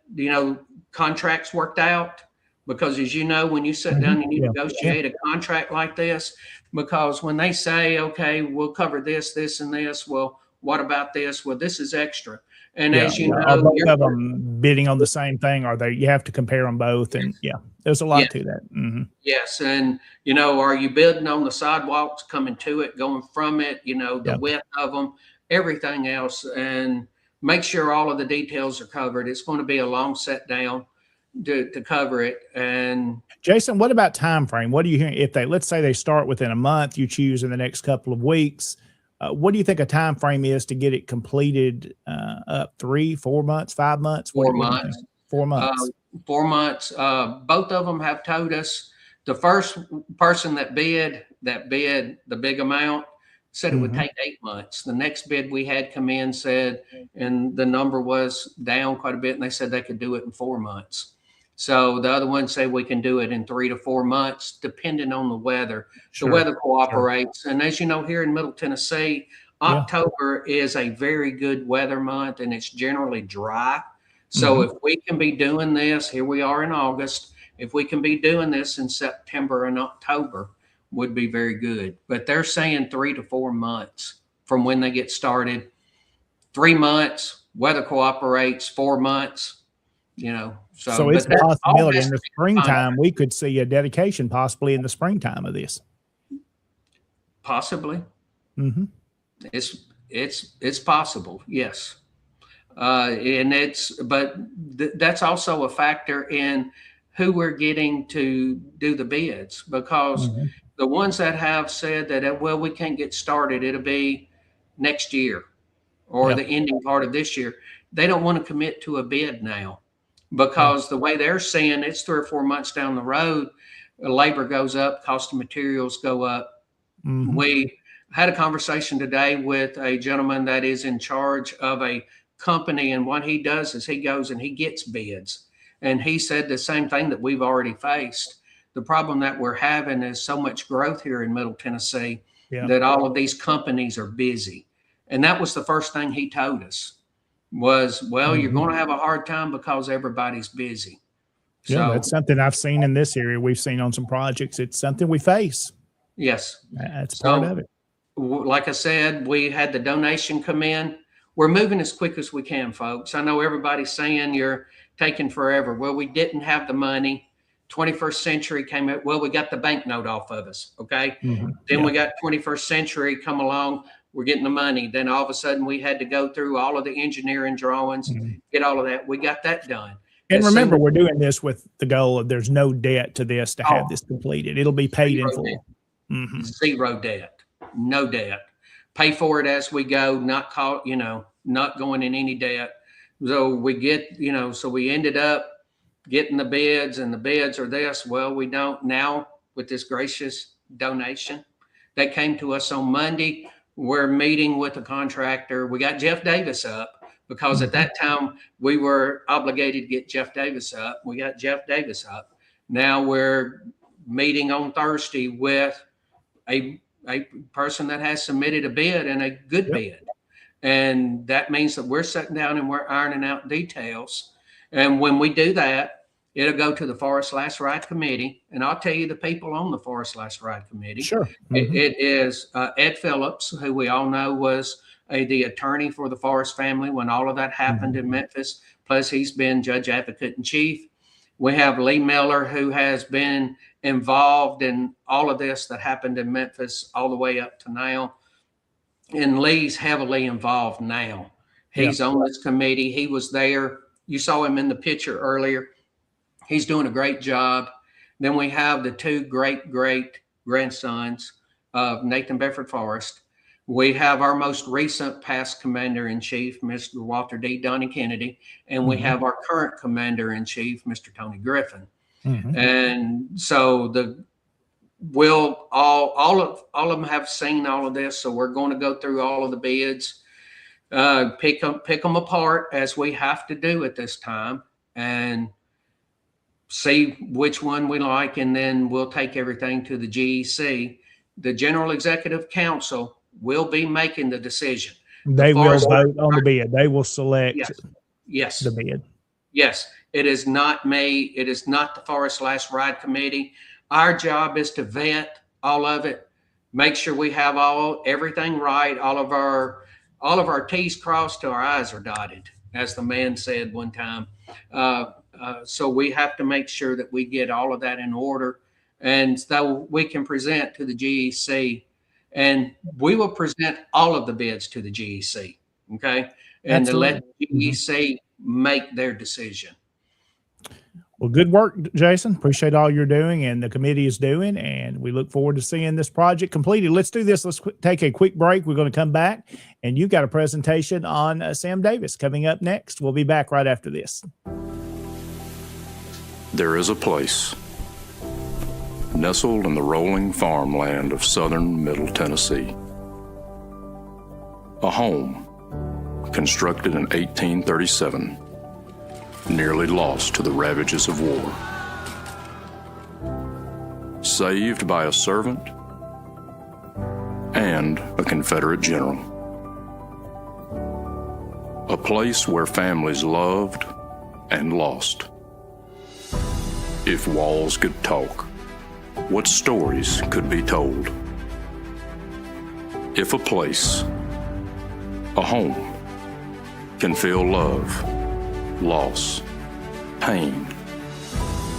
contracts worked out, because as you know, when you sit down and you negotiate a contract like this, because when they say, okay, we'll cover this, this, and this, well, what about this? Well, this is extra. And as you know,
are both of them bidding on the same thing? Are they? You have to compare them both, and there's a lot to that.
Yes, and are you bidding on the sidewalks coming to it, going from it? The width of them, everything else, and make sure all of the details are covered. It's going to be a long set down to cover it. And
Jason, what about time frame? What are you hearing? If let's say they start within a month, you choose in the next couple of weeks. What do you think a time frame is to get it completed? Up 3, 4 months, 5 months?
4 months.
4 months.
4 months. Both of them have told us. The first person that bid the big amount said it would take 8 months. The next bid we had come in said, and the number was down quite a bit, and they said they could do it in 4 months. So the other one said we can do it in 3 to 4 months, depending on the weather.
Sure,
the weather cooperates. Sure. And as you know, here in Middle Tennessee, October is a very good weather month, and it's generally dry. So if we can be doing this, here we are in August, if we can be doing this in September and October, would be very good. But they're saying 3 to 4 months from when they get started. 3 months, weather cooperates, 4 months,
So it's a possibility in the springtime we could see a dedication possibly in the springtime of this.
Possibly. It's possible, yes. That's also a factor in who we're getting to do the bids, because the ones that have said that, well, we can't get started, it'll be next year or the ending part of this year. They don't want to commit to a bid now, because the way they're saying it's 3 or 4 months down the road, labor goes up, cost of materials go up. We had a conversation today with a gentleman that is in charge of a company, and what he does is he goes and he gets bids, and he said the same thing that we've already faced. The problem that we're having is so much growth here in Middle Tennessee that all of these companies are busy. And that was the first thing he told us was, well, you're going to have a hard time because everybody's busy.
Yeah, that's something I've seen in this area. We've seen on some projects. It's something we face.
Yes.
That's part of it.
Like I said, we had the donation come in. We're moving as quick as we can, folks. I know everybody's saying you're taking forever. Well, we didn't have the money. 21st Century came out. Well, we got the banknote off of us. Okay. Then we got 21st Century come along. We're getting the money. Then all of a sudden we had to go through all of the engineering drawings, get all of that. We got that done.
And remember, we're doing this with the goal of there's no debt to this to have this completed. It'll be paid in full.
Zero debt, no debt. Pay for it as we go, not going in any debt. So we get, so we ended up getting the bids, and the bids are this. Well, we don't now with this gracious donation that came to us on Monday. We're meeting with the contractor. We got Jeff Davis up because at that time we were obligated to get Jeff Davis up. We got Jeff Davis up. Now we're meeting on Thursday with a person that has submitted a bid, and a good bid. And that means that we're sitting down and we're ironing out details. And when we do that, it'll go to the Forest Last Ride Committee. And I'll tell you the people on the Forest Last Ride Committee.
Sure.
It is Ed Phillips, who we all know was the attorney for the Forest family when all of that happened in Memphis. Plus, he's been judge advocate in chief. We have Lee Miller, who has been involved in all of this that happened in Memphis all the way up to now. And Lee's heavily involved now. He's on this committee. He was there. You saw him in the picture earlier. He's doing a great job. Then we have the 2 great grandsons of Nathan Bedford Forrest. We have our most recent past commander-in-chief, Mr. Walter D. Donnie Kennedy, and we have our current commander-in-chief, Mr. Tony Griffin. And so all of them have seen all of this. So we're going to go through all of the bids, pick them apart as we have to do at this time, and see which one we like, and then we'll take everything to the GEC. The General Executive Council will be making the decision.
They will vote on the bid. They will select
the
bid.
Yes, it is not me. It is not the Forest Last Ride Committee. Our job is to vet all of it, make sure we have everything right, all of our T's crossed till our I's are dotted, as the man said one time. So we have to make sure that we get all of that in order, and so we can present to the GEC, and we will present all of the bids to the GEC. Okay. And to let the GEC make their decision.
Well, good work, Jason. Appreciate all you're doing and the committee is doing, and we look forward to seeing this project completed. Let's do this. Let's take a quick break. We're going to come back, and you've got a presentation on Sam Davis coming up next. We'll be back right after this.
There is a place nestled in the rolling farmland of southern Middle Tennessee. A home constructed in 1837, nearly lost to the ravages of war. Saved by a servant and a Confederate general. A place where families loved and lost. If walls could talk, what stories could be told? If a place, a home, can feel love, loss, pain,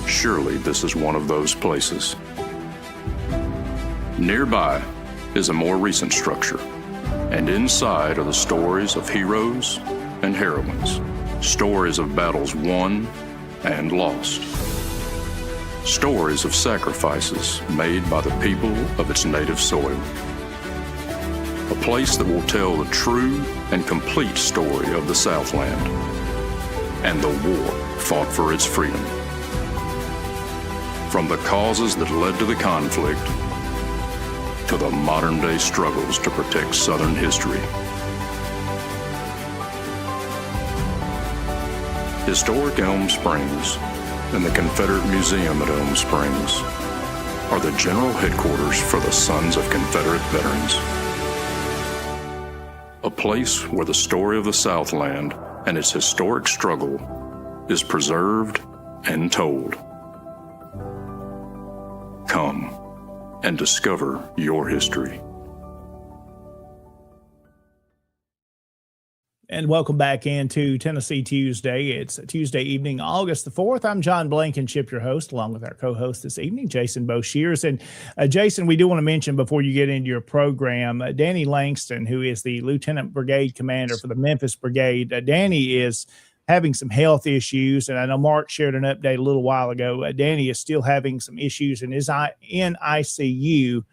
surely this is one of those places. Nearby is a more recent structure, and inside are the stories of heroes and heroines, stories of battles won and lost, stories of sacrifices made by the people of its native soil. A place that will tell the true and complete story of the Southland and the war fought for its freedom. From the causes that led to the conflict to the modern-day struggles to protect Southern history. Historic Elm Springs and the Confederate Museum at Elm Springs are the general headquarters for the Sons of Confederate Veterans. A place where the story of the Southland and its historic struggle is preserved and told. Come and discover your history.
And welcome back into Tennessee Tuesday. It's Tuesday evening, August the 4th. I'm John Blankenship, your host, along with our co-host this evening, Jason Boshers. And Jason, we do want to mention before you get into your program, Danny Langston, who is the Lieutenant Brigade Commander for the Memphis Brigade. Danny is having some health issues, and I know Mark shared an update a little while ago. Danny is still having some issues and is in ICU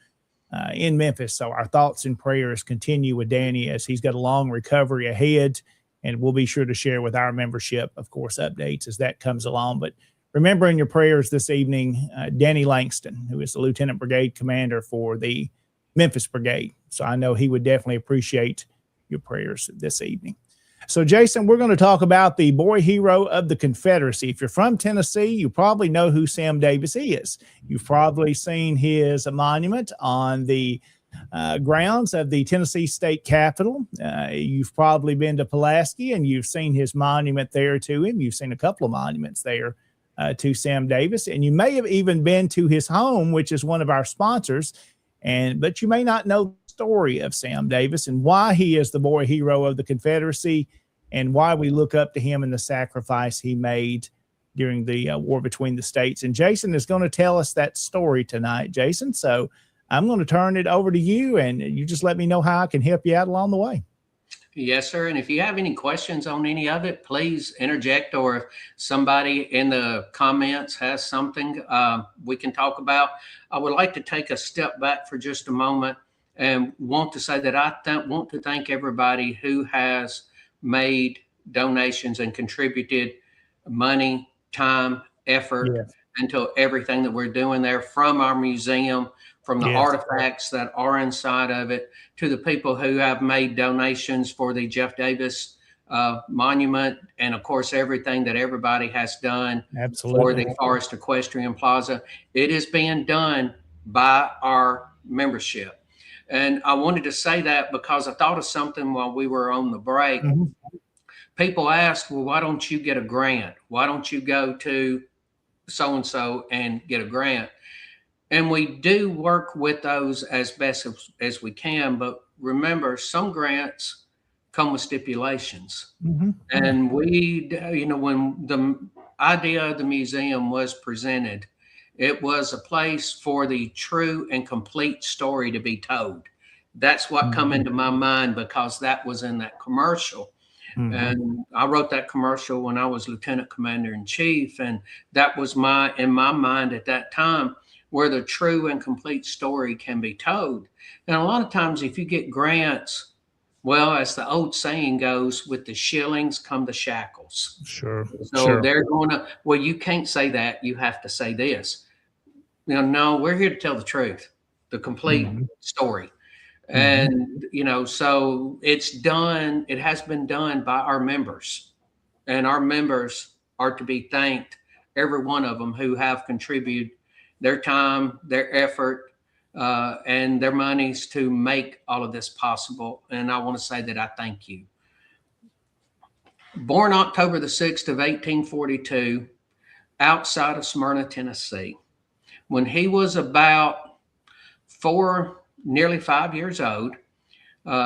in Memphis. So our thoughts and prayers continue with Danny as he's got a long recovery ahead, and we'll be sure to share with our membership, of course, updates as that comes along. But remember in your prayers this evening, Danny Langston, who is the Lieutenant Brigade Commander for the Memphis Brigade. So I know he would definitely appreciate your prayers this evening. So, Jason, we're going to talk about the boy hero of the Confederacy. If you're from Tennessee, you probably know who Sam Davis is. You've probably seen his monument on the grounds of the Tennessee State Capitol. You've probably been to Pulaski, and you've seen his monument there to him. You've seen a couple of monuments there to Sam Davis, and you may have even been to his home, which is one of our sponsors, but you may not know the story of Sam Davis and why he is the boy hero of the Confederacy and why we look up to him and the sacrifice he made during the war between the states. And Jason is going to tell us that story tonight, Jason. So I'm going to turn it over to you, and you just let me know how I can help you out along the way.
Yes, sir. And if you have any questions on any of it, please interject, or if somebody in the comments has something we can talk about. I would like to take a step back for just a moment and want to say that I want to thank everybody who has made donations and contributed money, time, effort into everything that we're doing there, from our museum, from the artifacts that are inside of it, to the people who have made donations for the Jeff Davis monument, and of course everything that everybody has done for the Forest Equestrian Plaza. It is being done by our membership. And I wanted to say that because I thought of something while we were on the break. Mm-hmm. People ask, well, why don't you get a grant? Why don't you go to so-and-so and get a grant? And we do work with those as best as we can. But remember, some grants come with stipulations. Mm-hmm. And we, when the idea of the museum was presented, it was a place for the true and complete story to be told. That's what come into my mind, because that was in that commercial.
Mm-hmm.
And I wrote that commercial when I was Lieutenant Commander in Chief. And that was in my mind at that time, where the true and complete story can be told. And a lot of times, if you get grants, well, as the old saying goes, with the shillings come the shackles.
Sure.
So they're going to, well, you can't say that. You have to say this. No, we're here to tell the truth, the complete story. And, so it has been done by our members, and our members are to be thanked, every one of them who have contributed their time, their effort, and their monies to make all of this possible. And I want to say that I thank you. Born October the 6th of 1842, outside of Smyrna, Tennessee. When he was about nearly 5 years old,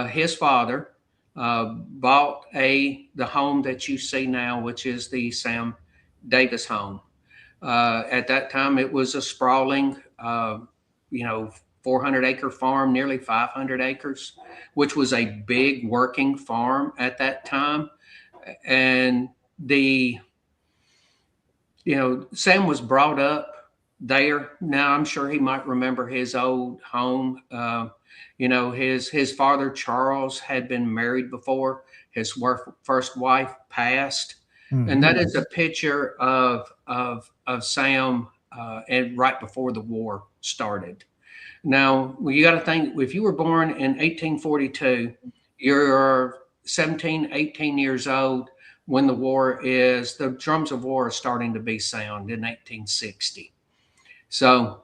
his father bought the home that you see now, which is the Sam Davis home. At that time, it was a sprawling, 400-acre farm, nearly 500 acres, which was a big working farm at that time. And Sam was brought up there. Now, I'm sure he might remember his old home. His father, Charles, had been married before. His first wife passed. And that is a picture of Sam and right before the war started. Now, you got to think, if you were born in 1842, you're 17, 18 years old when the drums of war are starting to be sound in 1860. So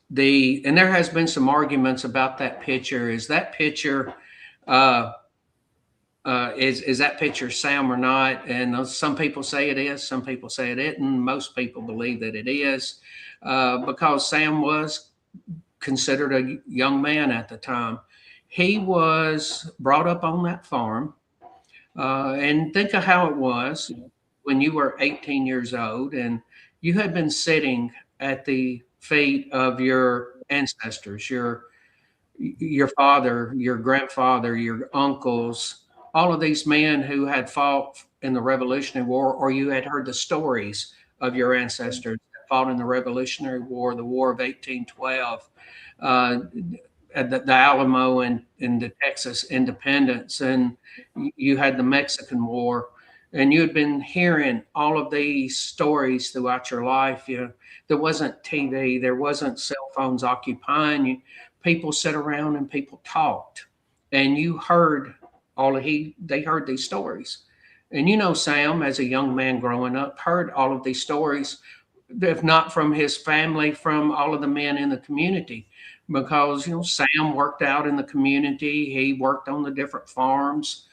and there has been some arguments about that picture. Is that picture is that picture Sam or not? And some people say it is, some people say it isn't. Most people believe that it is, because Sam was considered a young man at the time. He was brought up on that farm, and think of how it was when you were 18 years old and you had been sitting at the feet of your ancestors, your father, your grandfather, your uncles, all of these men who had fought in the Revolutionary War, or you had heard the stories of your ancestors that fought in the Revolutionary War, the War of 1812, the Alamo and the Texas independence, and you had the Mexican War, and you had been hearing all of these stories throughout your life. There wasn't TV, there wasn't cell phones occupying you. People sat around and people talked, and you heard they heard these stories. And Sam, as a young man growing up, heard all of these stories, if not from his family, from all of the men in the community, because Sam worked out in the community. He worked on the different farms.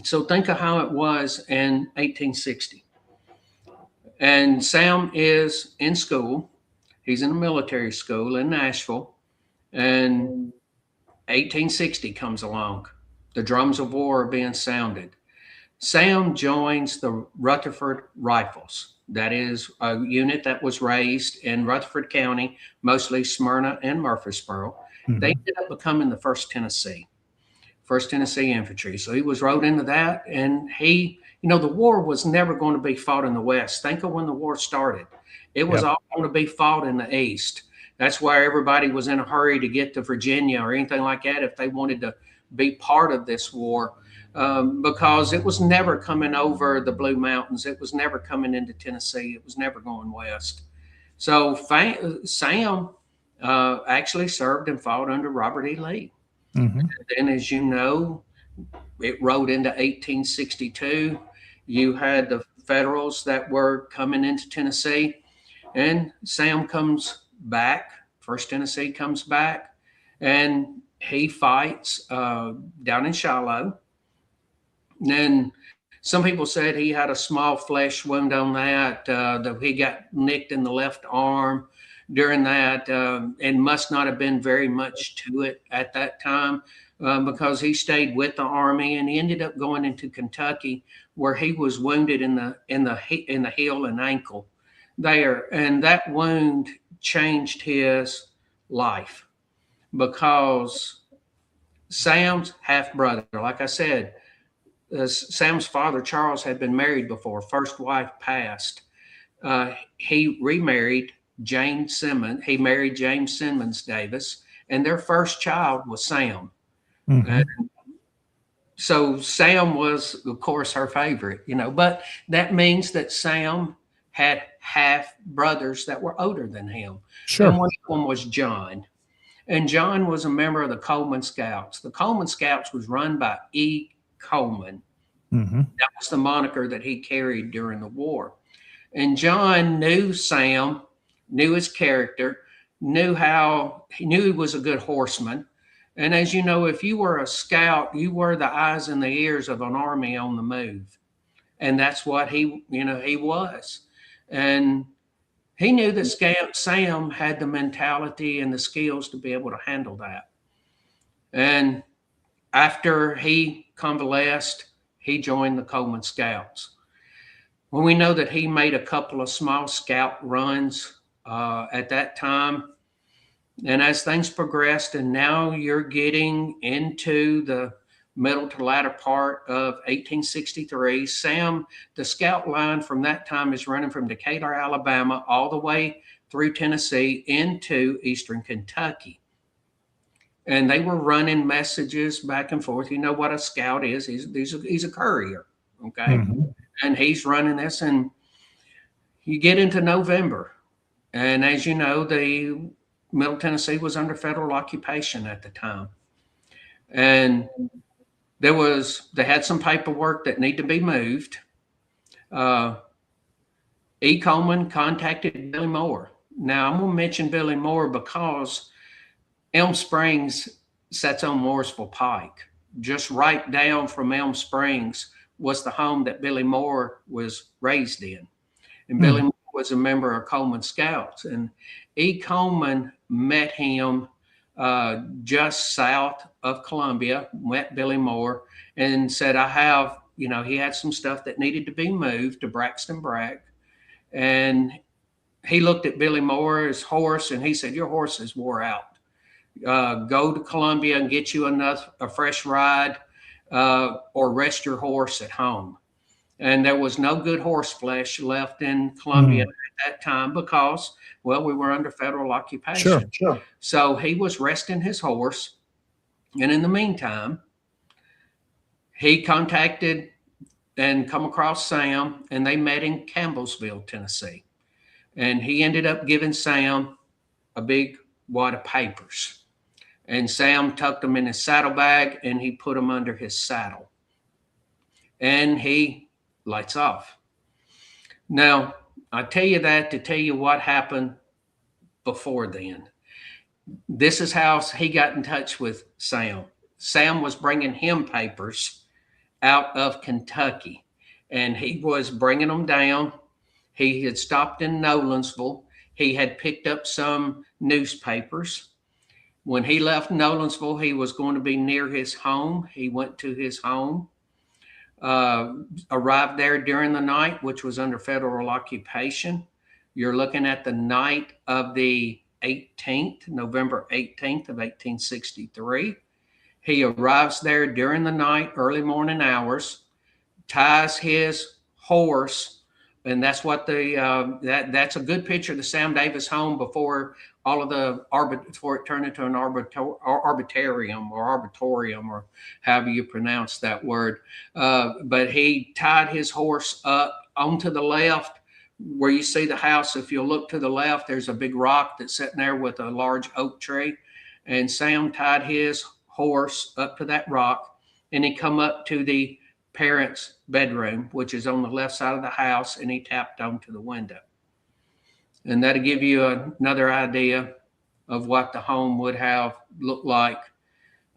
So think of how it was in 1860. And Sam is in school. He's in a military school in Nashville. And 1860 comes along. The drums of war are being sounded. Sam joins the Rutherford Rifles. That is a unit that was raised in Rutherford County, mostly Smyrna and Murfreesboro. They ended up becoming the 1st Tennessee Infantry. So he was wrote into that. And the war was never going to be fought in the West. Think of when the war started. It was all going to be fought in the East. That's why everybody was in a hurry to get to Virginia or anything like that if they wanted to be part of this war, because it was never coming over the Blue Mountains. It was never coming into Tennessee. It was never going west. So Sam actually served and fought under Robert E. Lee. And then, as you know, it rode into 1862. You had the Federals that were coming into Tennessee, and Sam comes back. 1st Tennessee comes back, and he fights down in Shiloh. And then some people said he had a small flesh wound on that he got nicked in the left arm during that, and must not have been very much to it at that time, because he stayed with the Army, and he ended up going into Kentucky, where he was wounded in the heel and ankle there, and that wound changed his life, because Sam's half brother, like I said, Sam's father, Charles, had been married before. First wife passed. He remarried Jane Simmons. He married James Simmons Davis, and their first child was Sam. And so Sam was, of course, her favorite, but that means that Sam had half brothers that were older than him.
Sure.
And one of them was John. And John was a member of the Coleman Scouts. The Coleman Scouts was run by E. Coleman. That was the moniker that he carried during the war. And John knew Sam, knew his character, knew he was a good horseman. And as you know, if you were a scout, you were the eyes and the ears of an army on the move. And that's what he was. And he knew that Sam had the mentality and the skills to be able to handle that. And after he convalesced, he joined the Coleman Scouts. Well, we know that he made a couple of small scout runs at that time. And as things progressed, and now you're getting into the middle to latter part of 1863, Sam, the scout line from that time is running from Decatur, Alabama, all the way through Tennessee into Eastern Kentucky. And they were running messages back and forth. You know what a scout is. He's a courier, okay? And he's running this, and you get into November. And as you know, the Middle Tennessee was under federal occupation at the time. And they had some paperwork that needed to be moved. E. Coleman contacted Billy Moore. Now, I'm going to mention Billy Moore because Elm Springs sits on Mooresville Pike. Just right down from Elm Springs was the home that Billy Moore was raised in. And Billy Moore was a member of Coleman Scouts. And E. Coleman met him just south of Columbia, met Billy Moore, and said, he had some stuff that needed to be moved to Braxton Bragg. And he looked at Billy Moore's horse and he said, "Your horse is wore out. Go to Columbia and get you a fresh ride, or rest your horse at home." And there was no good horse flesh left in Columbia at that time because, well, we were under federal occupation.
Sure.
So he was resting his horse. And in the meantime, he contacted and come across Sam, and they met in Campbellsville, Tennessee. And he ended up giving Sam a big wad of papers. And Sam tucked them in his saddlebag and he put them under his saddle. And he lights off. Now, I tell you that to tell you what happened before then. This is how he got in touch with Sam. Sam was bringing him papers out of Kentucky, and he was bringing them down. He had stopped in Nolensville. He had picked up some newspapers. When he left Nolensville, he was going to be near his home. He went to his home, arrived there during the night, which was under federal occupation. You're looking at the night of the 18th, November 18th of 1863. He arrives there during the night, early morning hours, ties his horse, and that's what that's a good picture of the Sam Davis home before before it turned into an arbitorium or however you pronounce that word. But he tied his horse up onto the left where you see the house. If you look to the left, there's a big rock that's sitting there with a large oak tree. And Sam tied his horse up to that rock, and he come up to the parents' bedroom, which is on the left side of the house, and he tapped onto the window. And that'll give you another idea of what the home would have looked like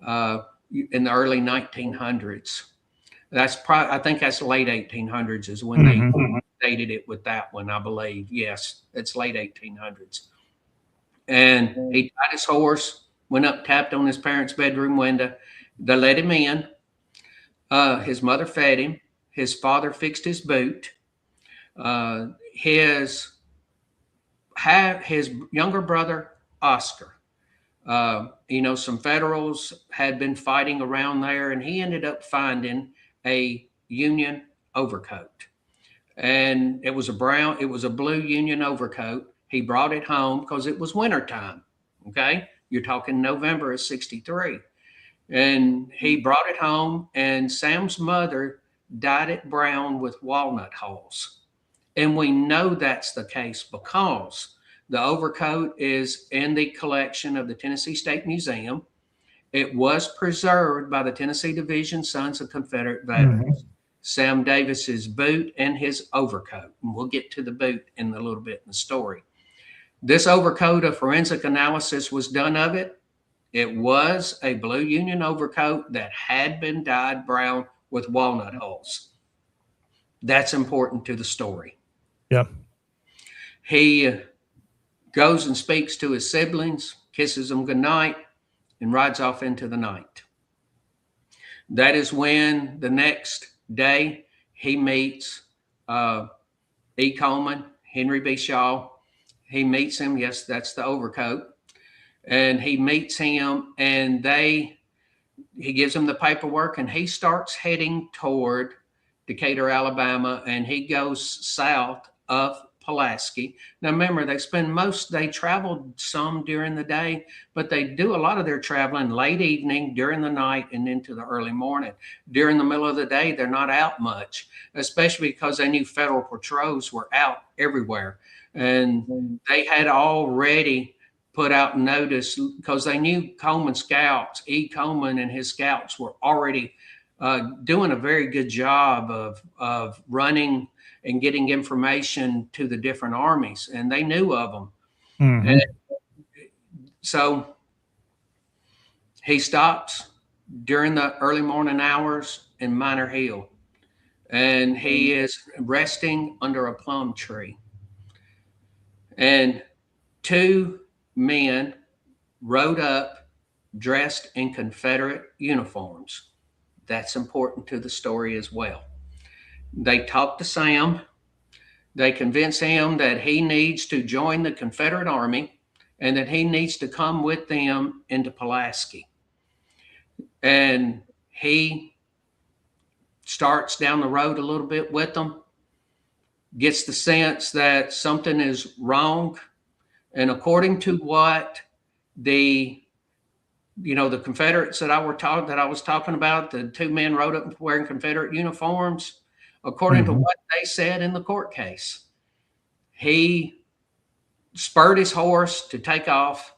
in the early 1900s. I think that's late 1800s is when they dated it with that one, I believe. Yes, it's late 1800s. And he tied his horse, went up, tapped on his parents' bedroom window. They let him in. His mother fed him. His father fixed his boot. His younger brother, Oscar, some Federals had been fighting around there, and he ended up finding a Union overcoat. And it was a blue Union overcoat. He brought it home because it was wintertime. Okay. You're talking November of 63. And he brought it home, and Sam's mother dyed it brown with walnut hulls. And we know that's the case because the overcoat is in the collection of the Tennessee State Museum. It was preserved by the Tennessee Division Sons of Confederate Veterans. Sam Davis's boot and his overcoat. And we'll get to the boot in a little bit in the story. This overcoat, a forensic analysis was done of it. It was a blue Union overcoat that had been dyed brown with walnut hulls. That's important to the story.
Yeah.
He goes and speaks to his siblings, kisses them goodnight, and rides off into the night. That is when the next day he meets E. Coleman, Henry B. Shaw. He meets him. Yes, that's the overcoat. And he meets him, and he gives him the paperwork, and he starts heading toward Decatur, Alabama, and he goes south of Pulaski. Now, remember, they traveled some during the day, but they do a lot of their traveling late evening, during the night, and into the early morning. During the middle of the day, they're not out much, especially because they knew federal patrols were out everywhere. And they had already put out notice because they knew Coleman scouts, E. Coleman and his scouts were already doing a very good job of running and getting information to the different armies, and they knew of them. And so he stops during the early morning hours in Minor Hill, and he is resting under a plum tree. And two men rode up dressed in Confederate uniforms. That's important to the story as well. They talk to Sam. They convince him that he needs to join the Confederate Army and that he needs to come with them into Pulaski. And he starts down the road a little bit with them, gets the sense that something is wrong. And according to what the Confederates that I was talking about, the two men rode up wearing Confederate uniforms, according to what they said in the court case, he spurred his horse to take off.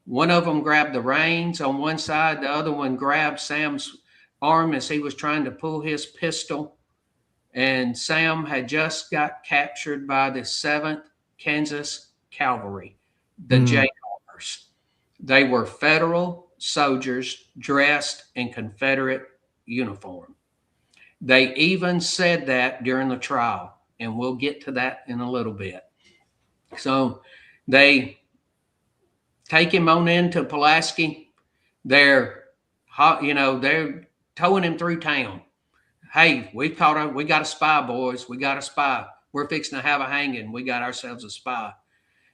One of them grabbed the reins on one side. The other one grabbed Sam's arm as he was trying to pull his pistol. And Sam had just got captured by the 7th Kansas Cavalry, the Jayhawkers. They were federal soldiers dressed in Confederate uniform. They even said that during the trial, and we'll get to that in a little bit. So they take him on into Pulaski. They're towing him through town. Hey, we got a spy, boys. We got a spy. We're fixing to have a hanging. We got ourselves a spy.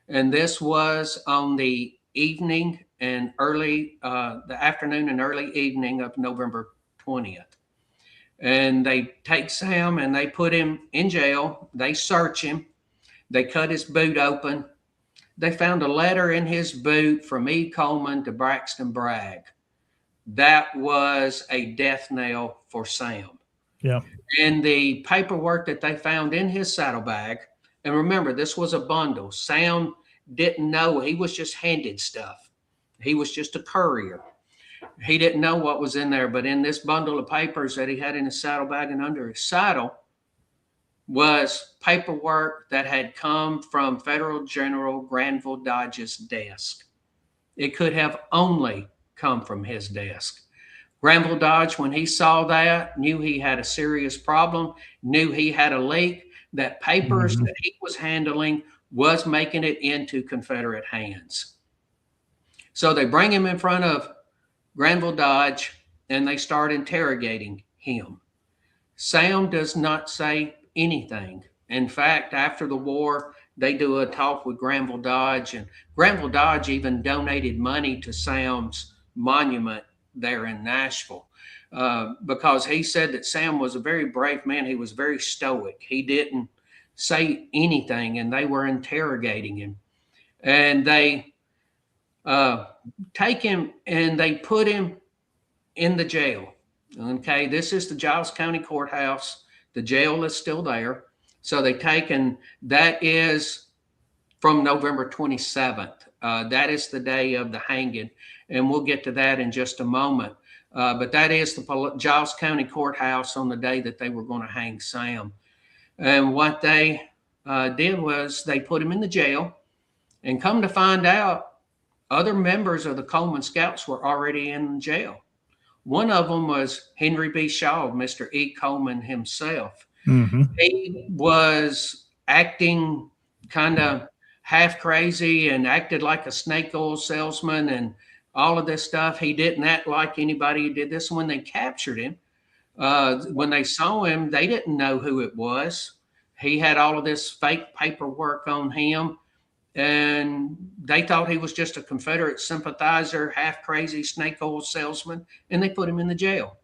And this was on the evening and the afternoon and early evening of November 20th. And they take Sam and they put him in jail. They search him. They cut his boot open. They found a letter in his boot from E. Coleman to Braxton Bragg. That was a death knell for Sam.
Yeah.
And the paperwork that they found in his saddlebag, and remember, this was a bundle. Sam didn't know. He was just handed stuff. He was just a courier. He didn't know what was in there, but in this bundle of papers that he had in his saddlebag and under his saddle was paperwork that had come from Federal General Granville Dodge's desk. It could have only come from his desk. Granville Dodge, when he saw that, knew he had a serious problem, knew he had a leak, that papers that he was handling was making it into Confederate hands. So they bring him in front of Granville Dodge, and they start interrogating him. Sam does not say anything. In fact, after the war, they do a talk with Granville Dodge, and Granville Dodge even donated money to Sam's monument there in Nashville, because he said that Sam was a very brave man. He was very stoic. He didn't say anything, and they were interrogating him. And they take him and they put him in the jail. Okay, this is the Giles County Courthouse. The jail is still there. So they take, and that is from November 27th. That is the day of the hanging, and we'll get to that in just a moment. But that is the Giles County Courthouse on the day that they were going to hang Sam. And what they did was they put him in the jail, and come to find out, other members of the Coleman Scouts were already in jail. One of them was Henry B. Shaw, Mr. E. Coleman himself.
Mm-hmm.
He was acting kind of half crazy and acted like a snake oil salesman and all of this stuff. He didn't act like anybody who did this. When they captured him, when they saw him, they didn't know who it was. He had all of this fake paperwork on him, and they thought he was just a Confederate sympathizer, half crazy snake oil salesman, and they put him in the jail.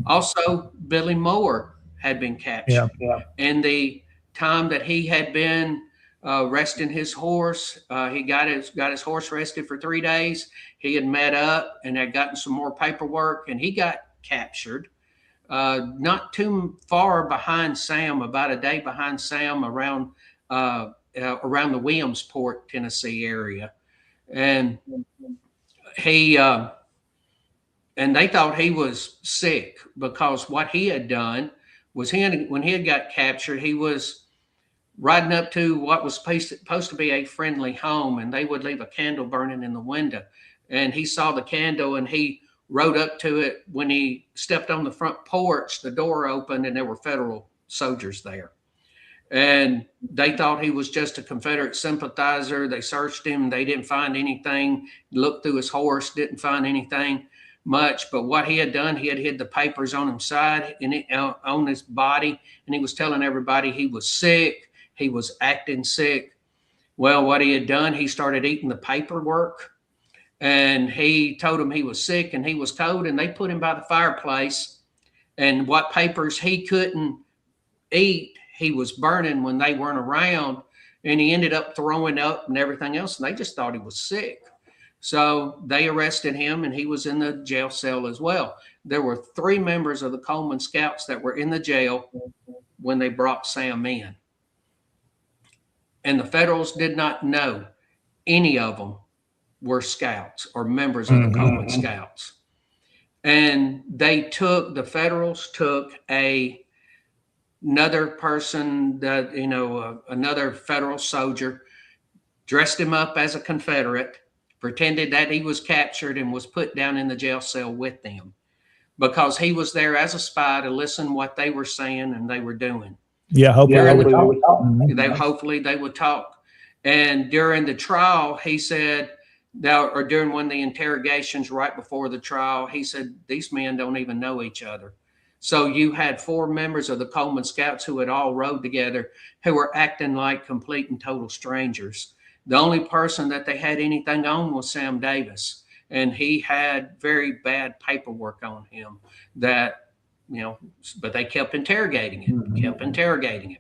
Also, Billy Moore had been captured. And the time that he had been resting his horse, he got his horse rested for 3 days. He had met up and had gotten some more paperwork, and he got captured. Not too far behind Sam, about a day behind Sam, around the Williamsport, Tennessee area. And he and they thought he was sick, because what he had done was when he had got captured, he was riding up to what was supposed to be a friendly home, and they would leave a candle burning in the window. And he saw the candle, and he rode up to it. When he stepped on the front porch, the door opened, and there were Federal soldiers there. And they thought he was just a Confederate sympathizer. They searched him. They didn't find anything. Looked through his horse, didn't find anything much. But what he had done, he had hid the papers on his side and on his body. And he was telling everybody he was sick. He was acting sick. Well, what he had done, he started eating the paperwork. And he told them he was sick and he was cold. And they put him by the fireplace. And what papers he couldn't eat, he was burning when they weren't around, and he ended up throwing up and everything else. And they just thought he was sick. So they arrested him, and he was in the jail cell as well. There were 3 members of the Coleman Scouts that were in the jail when they brought Sam in. And the Federals did not know any of them were Scouts or members of the Coleman Scouts. And the Federals took another person that, another Federal soldier, dressed him up as a Confederate, pretended that he was captured, and was put down in the jail cell with them, because he was there as a spy to listen what they were saying and they were doing.
Yeah, hopefully
they would talk. And during the trial, he said, or during one of the interrogations right before the trial, he said, these men don't even know each other. So you had 4 members of the Coleman Scouts who had all rode together, who were acting like complete and total strangers. The only person that they had anything on was Sam Davis, and he had very bad paperwork on him that, but they kept interrogating him,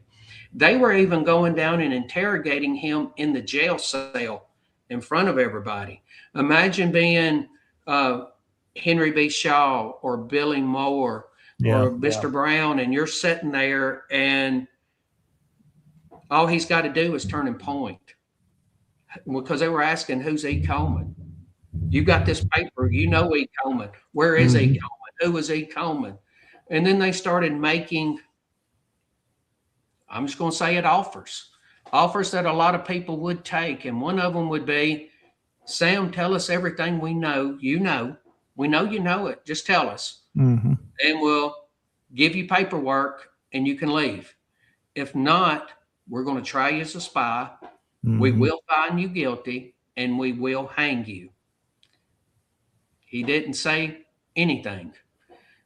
They were even going down and interrogating him in the jail cell in front of everybody. Imagine being Henry B. Shaw or Billy Moore or Mr. Brown, and you're sitting there, and all he's got to do is turn and point, because they were asking, who's E. Coleman? You got this paper, E. Coleman. Where is E. Coleman? Who is E. Coleman? And then they started making, I'm just going to say it, offers that a lot of people would take. And one of them would be, Sam, tell us everything we know. We know you know it. Just tell us. And we'll give you paperwork and you can leave. If not, we're going to try you as a spy. We will find you guilty, and we will hang you. He didn't say anything.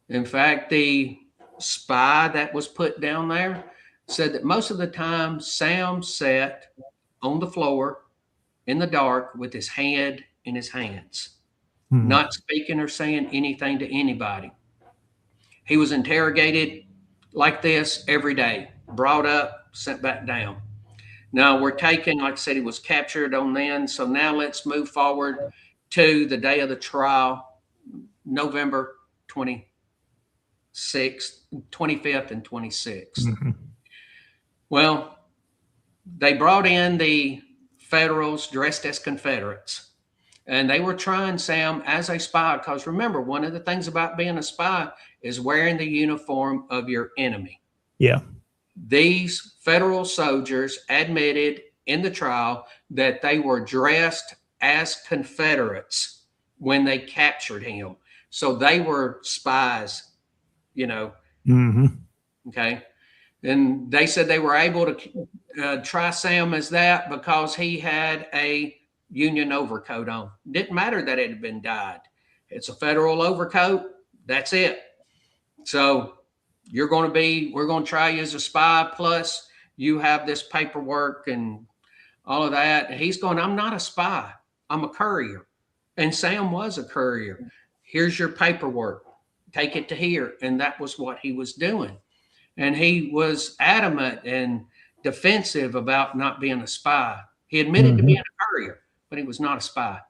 In fact, the spy that was put down there said that most of the time Sam sat on the floor in the dark with his head in his hands. not speaking or saying anything to anybody. He was interrogated like this every day, brought up, sent back down. Now we're taking, like I said, he was captured on then. So now let's move forward to the day of the trial, November 26th, 25th and 26th. Well, they brought in the Federals dressed as Confederates, and they were trying Sam as a spy, because remember, one of the things about being a spy is wearing the uniform of your enemy.
Yeah.
These Federal soldiers admitted in the trial that they were dressed as Confederates when they captured him. So they were spies, you know. Okay. And they said they were able to try Sam as that because he had a Union overcoat on. Didn't matter that it had been dyed. It's a Federal overcoat. That's it. So we're going to try you as a spy. Plus you have this paperwork and all of that. And he's going, I'm not a spy. I'm a courier. And Sam was a courier. Here's your paperwork. Take it to here. And that was what he was doing. And he was adamant and defensive about not being a spy. He admitted to being a courier, but he was not a spy.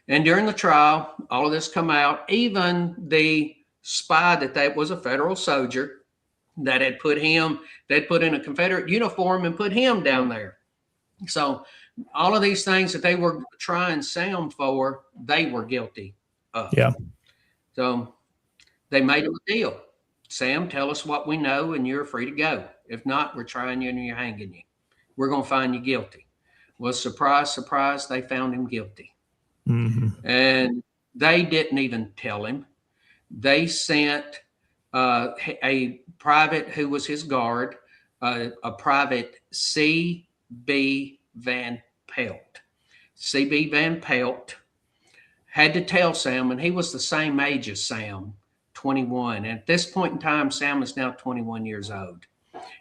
And during the trial, all of this come out. Even the spy that was a Federal soldier that had put in a Confederate uniform and put him down there. So all of these things that they were trying Sam for, they were guilty of.
Yeah.
So they made him a deal. Sam, tell us what we know and you're free to go. If not, we're trying you and you're hanging you. We're going to find you guilty. Well, surprise, surprise, they found him guilty. And they didn't even tell him. They sent a private who was his guard, a private C.B. Van Pelt. C.B. Van Pelt had to tell Sam, and he was the same age as Sam, 21. And at this point in time, Sam is now 21 years old.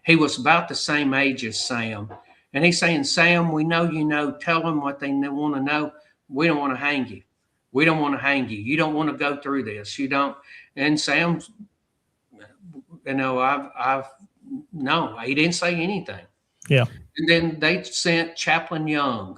He was about the same age as Sam. And he's saying, Sam, we know you know. Tell them what they want to know. We don't want to hang you. We don't want to hang you. You don't want to go through this. You don't. And Sam, no, he didn't say anything.
Yeah.
And then they sent Chaplain Young.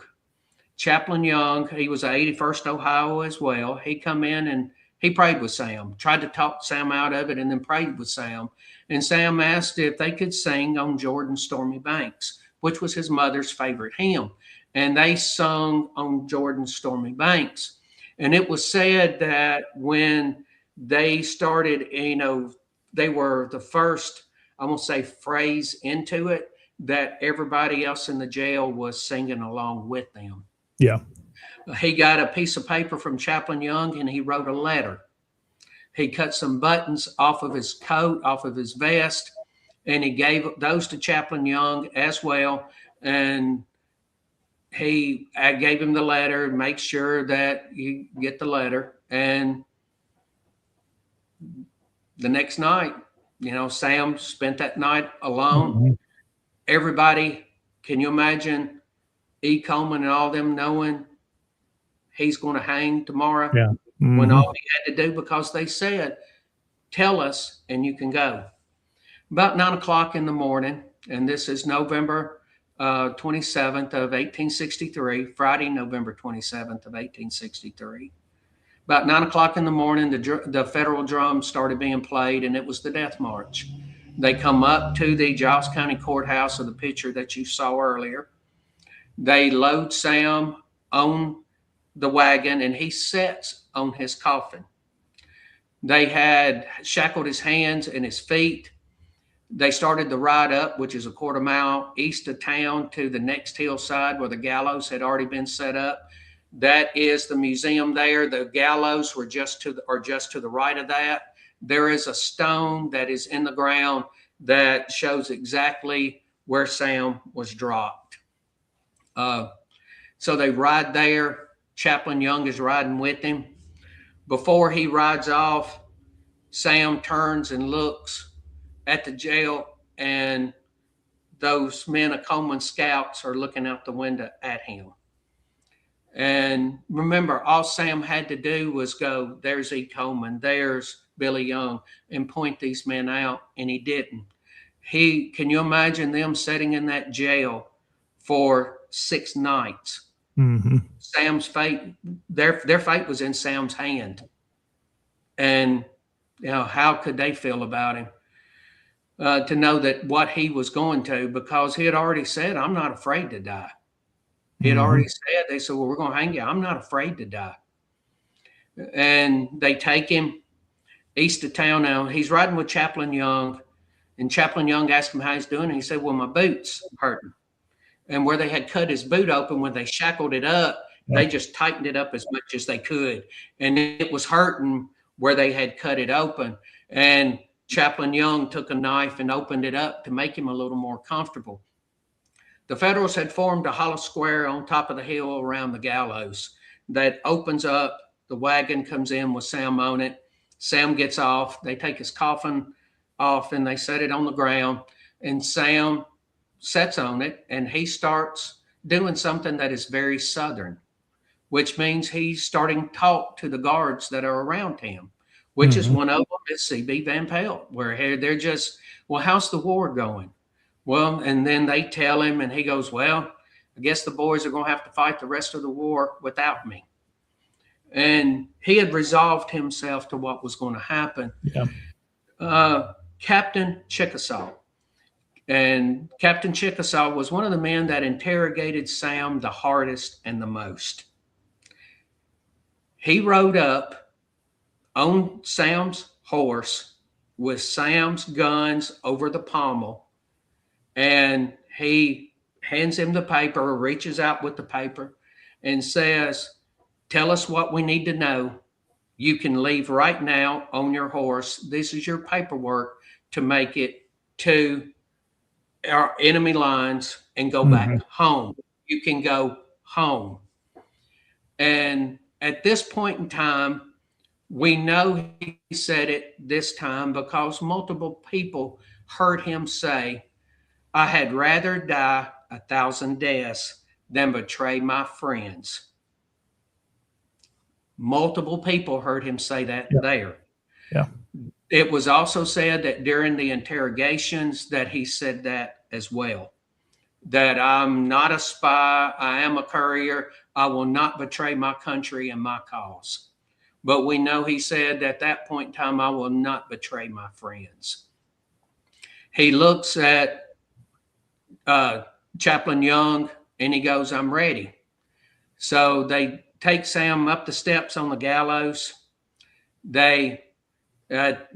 Chaplain Young, he was at 81st Ohio as well. He come in and he prayed with Sam, tried to talk Sam out of it, and then prayed with Sam. And Sam asked if they could sing on Jordan's Stormy Banks, which was his mother's favorite hymn. And they sung on Jordan's Stormy Banks. And it was said that when they started, they were the first, I'm going to say, phrase into it, that everybody else in the jail was singing along with them.
Yeah.
He got a piece of paper from Chaplain Young and he wrote a letter. He cut some buttons off of his coat, off of his vest, and he gave those to Chaplain Young as well. And I gave him the letter, make sure that you get the letter. And the next night, Sam spent that night alone. Everybody, can you imagine E. Coleman and all them knowing he's going to hang tomorrow?
Yeah.
When all he had to do, because they said, tell us and you can go. About 9 o'clock in the morning, and this is November 27th of 1863, Friday, November 27th of 1863. About 9 o'clock in the morning, the Federal drum started being played, and it was the Death March. They come up to the Giles County Courthouse of the picture that you saw earlier. They load Sam on the wagon, and he sits on his coffin. They had shackled his hands and his feet. They started the ride up, which is a quarter mile east of town, to the next hillside where the gallows had already been set up. That is the museum there. The gallows were just to the right of that. There is a stone that is in the ground that shows exactly where Sam was dropped. So they ride there. Chaplain Young is riding with him. Before he rides off, Sam turns and looks at the jail, and those men of Coleman scouts are looking out the window at him. And remember, all Sam had to do was go, there's E. Coleman, there's Billy Young, and point these men out, and he didn't. Can you imagine them sitting in that jail for 6 nights?
Mm-hmm.
Sam's fate, their fate was in Sam's hand. And, how could they feel about him? To know that what he was going to, because he had already said, I'm not afraid to die. He had already said, they said, well, we're going to hang you. I'm not afraid to die. And they take him east of town now. He's riding with Chaplain Young, and Chaplain Young asked him how he's doing. And he said, well, my boot's hurting. And where they had cut his boot open, when they shackled it up, they just tightened it up as much as they could. And it was hurting where they had cut it open. And Chaplain Young took a knife and opened it up to make him a little more comfortable. The Federals had formed a hollow square on top of the hill around the gallows that opens up. The wagon comes in with Sam on it. Sam gets off. They take his coffin off and they set it on the ground. And Sam sits on it and he starts doing something that is very Southern, which means he's starting to talk to the guards that are around him, which is one of them is C.B. Van Pelt, where they're just, well, how's the war going? Well, and then they tell him, and he goes, well, I guess the boys are going to have to fight the rest of the war without me. And he had resolved himself to what was going to happen. Yeah. Captain Chickasaw. And Captain Chickasaw was one of the men that interrogated Sam the hardest and the most. He rode up on Sam's horse with Sam's guns over the pommel. And he hands him the paper, reaches out with the paper and says, tell us what we need to know. You can leave right now on your horse. This is your paperwork to make it to our enemy lines and go back home. You can go home. And at this point in time, we know he said it this time because multiple people heard him say, I had rather die 1,000 deaths than betray my friends. Multiple people heard him say that there.
Yeah.
It was also said that during the interrogations that he said that as well, that I'm not a spy, I am a courier, I will not betray my country and my cause. But we know he said at that point in time, I will not betray my friends. He looks at Chaplain Young and he goes, I'm ready. So they take Sam up the steps on the gallows. They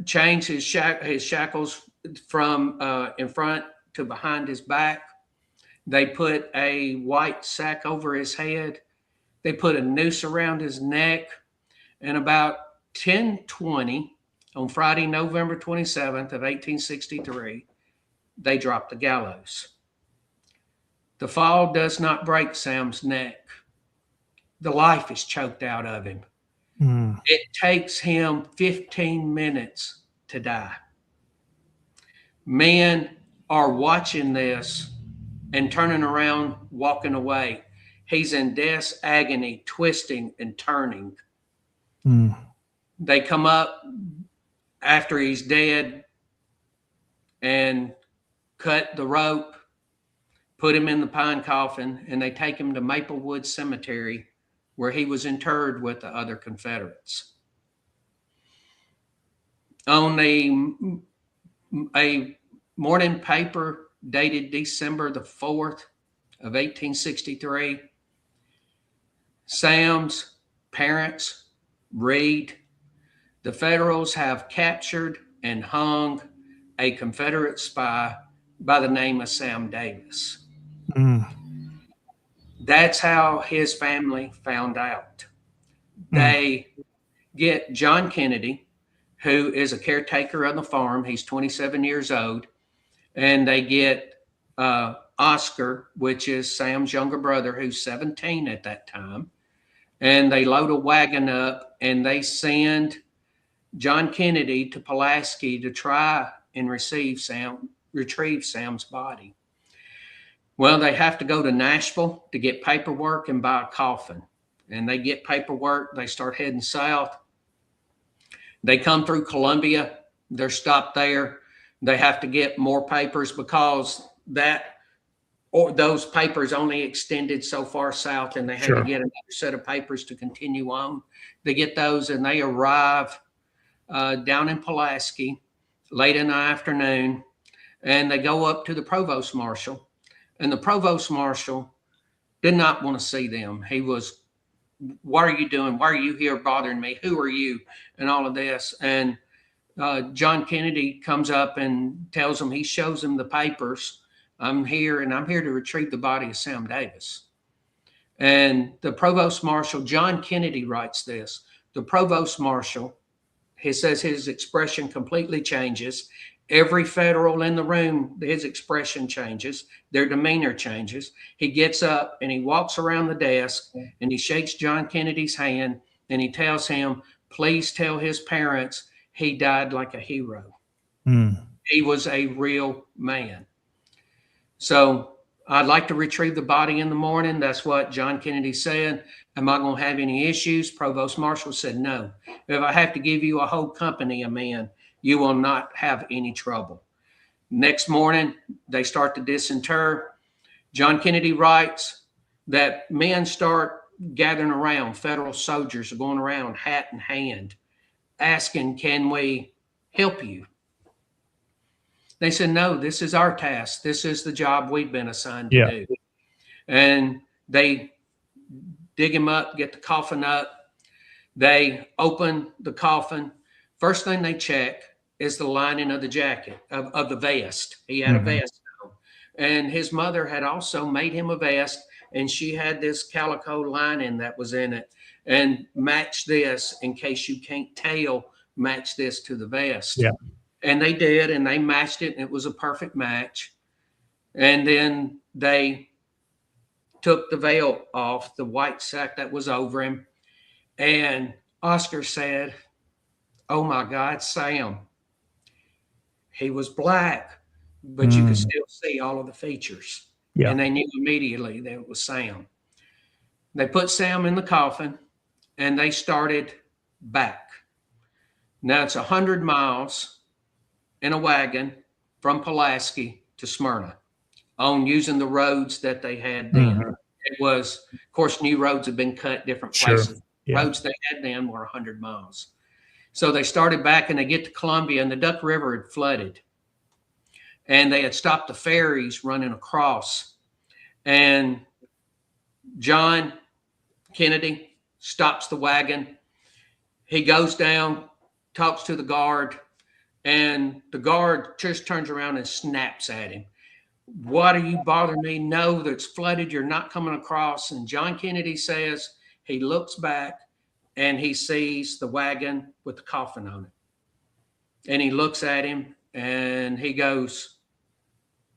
change his shackles from in front to behind his back. They put a white sack over his head. They put a noose around his neck. And about 10:20 on Friday, November 27th of 1863, they dropped the gallows. The fall does not break Sam's neck. The life is choked out of him. It takes him 15 minutes to die. Men are watching this and turning around, walking away. He's in death's agony, twisting and turning. They come up after he's dead and cut the rope, put him in the pine coffin, and they take him to Maplewood Cemetery, where he was interred with the other Confederates. On a morning paper dated December the 4th of 1863, Sam's parents read, the Federals have captured and hung a Confederate spy by the name of Sam Davis. That's how his family found out. They get John Kennedy, who is a caretaker on the farm. He's 27 years old. And they get Oscar, which is Sam's younger brother, who's 17 at that time. And they load a wagon up and they send John Kennedy to Pulaski to try and retrieve Sam's body. Well, they have to go to Nashville to get paperwork and buy a coffin and they get paperwork. They start heading south. They come through Columbia. They're stopped there. They have to get more papers because those papers only extended so far south, and they had to get another set of papers to continue on. They get those, and they arrive down in Pulaski late in the afternoon, and they go up to the provost marshal. And the provost marshal did not want to see them. He was, what are you doing? Why are you here bothering me? Who are you? And all of this. And John Kennedy comes up and tells him, he shows him the papers. I'm here, and I'm here to retrieve the body of Sam Davis. And the provost marshal, John Kennedy, writes this. The provost marshal, he says his expression completely changes. Every federal in the room, his expression changes. Their demeanor changes. He gets up and he walks around the desk and he shakes John Kennedy's hand and he tells him, please tell his parents he died like a hero. He was a real man. So I'd like to retrieve the body in the morning. That's what John Kennedy said. Am I going to have any issues? Provost Marshal said, no. If I have to give you a whole company of men, you will not have any trouble. Next morning, they start to disinter. John Kennedy writes that men start gathering around. Federal soldiers are going around hat in hand, asking, can we help you? They said, no, this is our task. This is the job we've been assigned to do. And they dig him up, get the coffin up. They open the coffin. First thing they check is the lining of the jacket, of the vest. He had a vest on. And his mother had also made him a vest, and she had this calico lining that was in it, and matched this, in case you can't tell, match this to the vest. Yeah. And they did, and they matched it, and it was a perfect match. And then they took the veil off, the white sack that was over him. And Oscar said, oh my God, Sam. He was black, but you could still see all of the features. Yeah. And they knew immediately that it was Sam. They put Sam in the coffin, and they started back. Now it's 100 miles in a wagon from Pulaski to Smyrna on using the roads that they had then. It was, of course, new roads have been cut different places. Yeah. Roads they had then were 100 miles. So they started back, and they get to Columbia, and the Duck River had flooded. And they had stopped the ferries running across. And John Kennedy stops the wagon. He goes down, talks to the guard, and the guard just turns around and snaps at him. What are you bothering me? No, that's flooded. You're not coming across. And John Kennedy says he looks back and he sees the wagon with the coffin on it. And he looks at him and he goes,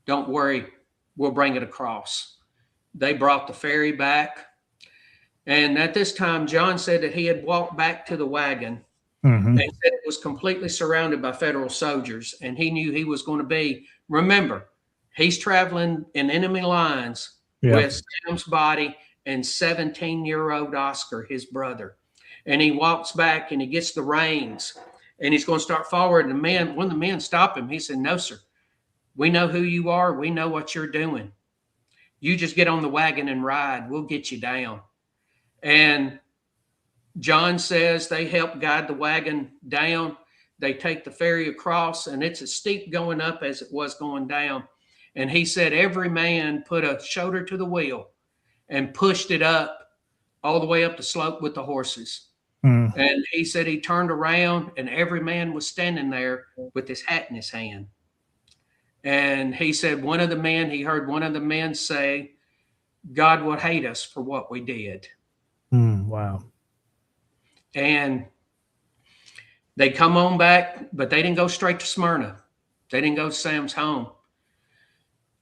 don't worry, we'll bring it across. They brought the ferry back. And at this time, John said that he had walked back to the wagon and said it was completely surrounded by federal soldiers. And he knew he was going to be, remember, he's traveling in enemy lines with Sam's body and 17-year-old Oscar, his brother. And he walks back and he gets the reins and he's going to start forward. And one of the men stopped him. He said, no, sir, we know who you are. We know what you're doing. You just get on the wagon and ride. We'll get you down. And John says they help guide the wagon down. They take the ferry across, and it's as steep going up as it was going down. And he said every man put a shoulder to the wheel and pushed it up all the way up the slope with the horses. And he said he turned around and every man was standing there with his hat in his hand. And he said he heard one of the men say, God will hate us for what we did.
Wow.
And they come on back, but they didn't go straight to Smyrna. They didn't go to Sam's home.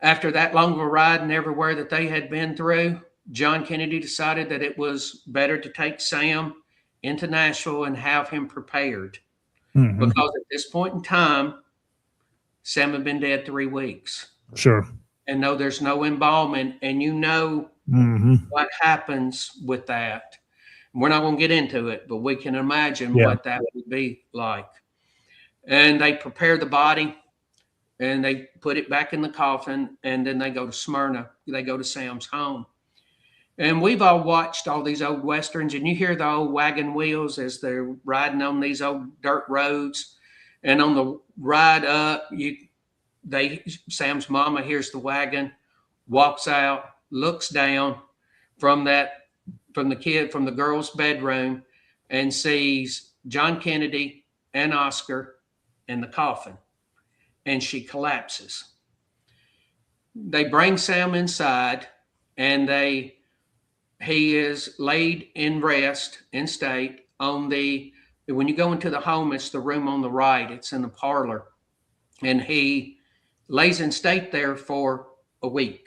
After that long of a ride and everywhere that they had been through, John Kennedy decided that it was better to take Sam into Nashville and have him prepared. Because at this point in time, Sam had been dead 3 weeks.
Sure.
And no, there's no embalming. And you know what happens with that. We're not going to get into it, but we can imagine what that would be like. And they prepare the body, and they put it back in the coffin, and then they go to Smyrna. They go to Sam's home. And we've all watched all these old Westerns, and you hear the old wagon wheels as they're riding on these old dirt roads. And on the ride up, Sam's mama hears the wagon, walks out, looks down from the girl's bedroom, and sees John Kennedy and Oscar in the coffin, and she collapses. They bring Sam inside, and he is laid in rest in state when you go into the home, it's the room on the right, it's in the parlor, and he lays in state there for a week.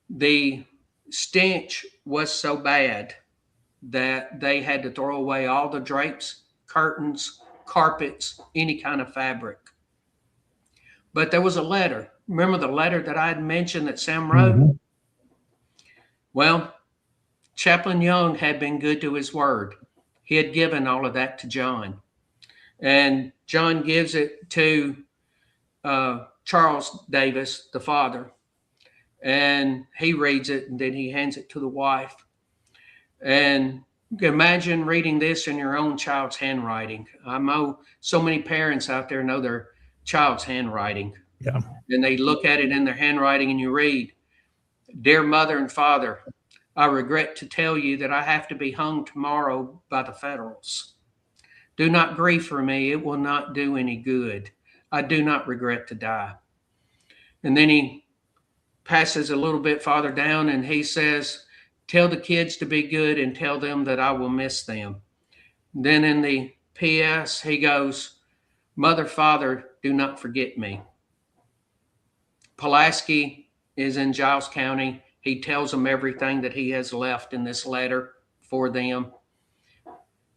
The stench was so bad that they had to throw away all the drapes, curtains, carpets, any kind of fabric. But there was a letter. Remember the letter that I had mentioned that Sam wrote? Mm-hmm. Well, Chaplain Young had been good to his word. He had given all of that to John. And John gives it to Charles Davis, the father. And he reads it, and then he hands it to the wife. And imagine reading this in your own child's handwriting. I know so many parents out there know their child's handwriting.
Yeah.
And they look at it in their handwriting, and you read, "Dear mother and father, I regret to tell you that I have to be hung tomorrow by the Federals. Do not grieve for me. It will not do any good. I do not regret to die." And then he passes a little bit farther down, and he says, "Tell the kids to be good and tell them that I will miss them." Then in the PS, he goes, "Mother, father, do not forget me." Pulaski is in Giles County. He tells them everything that he has left in this letter for them.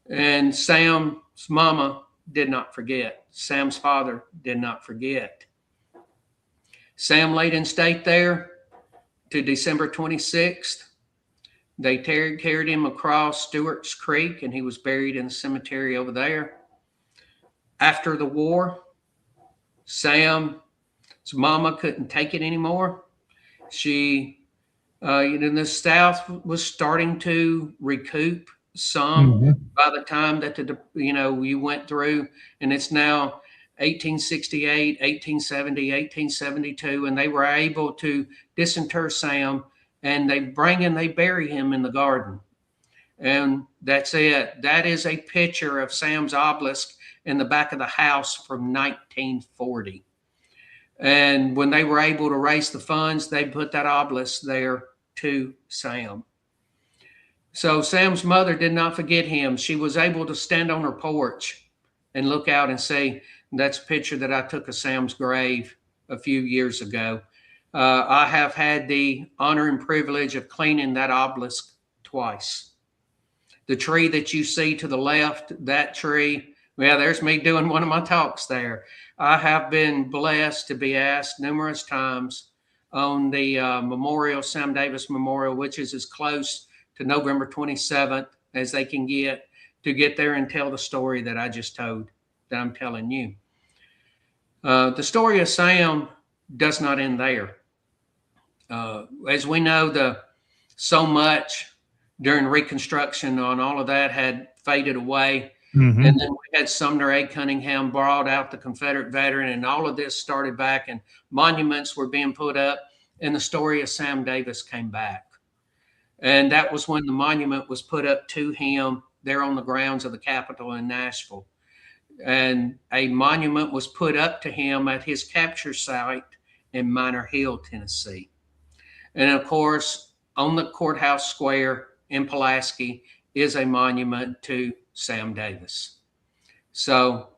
And Sam's mama did not forget. Sam's father did not forget. Sam laid in state there to December 26th. They carried him across Stewart's Creek, and he was buried in the cemetery over there. After the war, Sam's mama couldn't take it anymore. She, the South was starting to recoup some by the time that you went through, and it's now 1868, 1870, 1872, and they were able to disinter Sam, and they bury him in the garden. And that's it. That is a picture of Sam's obelisk in the back of the house from 1940. And when they were able to raise the funds, they put that obelisk there to Sam. So Sam's mother did not forget him. She was able to stand on her porch and look out and say, "That's a picture that I took of Sam's grave a few years ago." I have had the honor and privilege of cleaning that obelisk twice. The tree that you see to the left, that tree, well, there's me doing one of my talks there. I have been blessed to be asked numerous times on the Sam Davis Memorial, which is as close to November 27th as they can get, to get there and tell the story that I just told, that I'm telling you. The story of Sam does not end there. As we know, so much during Reconstruction on all of that had faded away. Mm-hmm. And then we had Sumner A. Cunningham brought out the Confederate veteran, and all of this started back, and monuments were being put up, and the story of Sam Davis came back. And that was when the monument was put up to him there on the grounds of the Capitol in Nashville. And a monument was put up to him at his capture site in Minor Hill, Tennessee. And of course, on the courthouse square in Pulaski is a monument to Sam Davis. So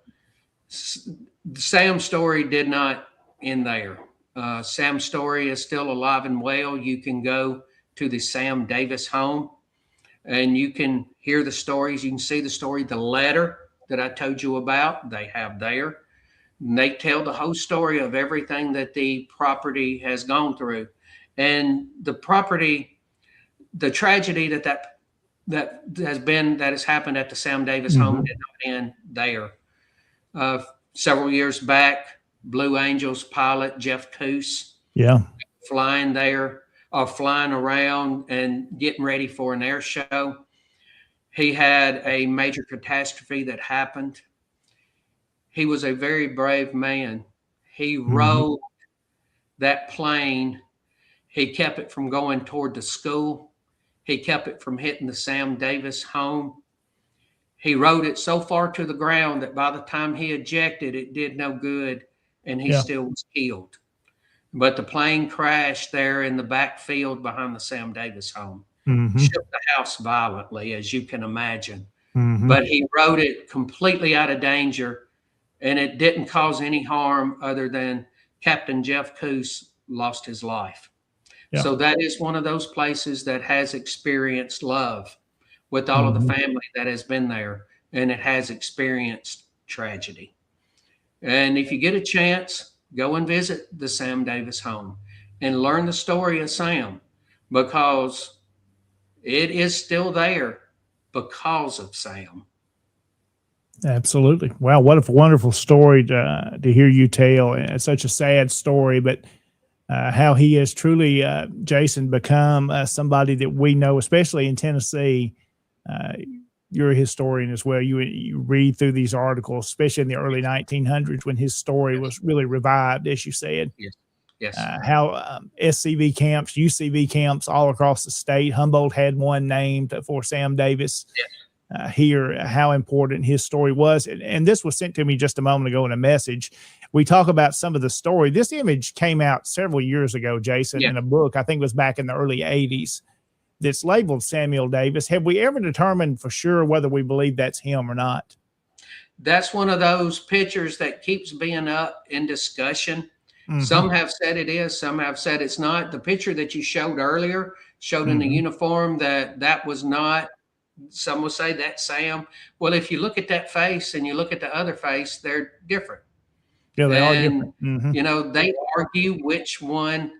Sam's story did not end there. Sam's story is still alive and well. You can go to the Sam Davis home and you can hear the stories. You can see the story, the letter that I told you about, they have there. And they tell the whole story of everything that the property has gone through. And the property, the tragedy that that has happened at the Sam Davis home did not end there. Several years back, Blue Angels pilot Jeff Coos, flying there, flying around and getting ready for an air show. He had a major catastrophe that happened. He was a very brave man. He rode that plane. He kept it from going toward the school. He kept it from hitting the Sam Davis home. He rode it so far to the ground that by the time he ejected, it did no good, and he still was killed. But the plane crashed there in the backfield behind the Sam Davis home. Shook the house violently, as you can imagine. But he rode it completely out of danger, and it didn't cause any harm other than Captain Jeff Coos lost his life. So that is one of those places that has experienced love with all of the family that has been there, and it has experienced tragedy. And if you get a chance, go and visit the Sam Davis home and learn the story of Sam, because it is still there because of Sam.
Absolutely. Wow, what a wonderful story to hear you tell. And it's such a sad story, but how he has truly, Jason, become somebody that we know, especially in Tennessee. You're a historian as well. You read through these articles, especially in the early 1900s when his story was really revived, as you said.
Yes.
How SCV camps, UCV camps all across the state. Humboldt had one named for Sam Davis. Here, how important his story was. And this was sent to me just a moment ago in a message. We talk about some of the story. This image came out several years ago, Jason, in a book, I think it was back in the early 80s, that's labeled Samuel Davis. Have we ever determined for sure whether we believe that's him or not?
That's one of those pictures that keeps being up in discussion. Some have said it is, some have said it's not. The picture that you showed earlier showed in the uniform that was not. Some will say that's Sam. Well, if you look at that face and you look at the other face, they're different.
Yeah, they are different.
You know, they argue which one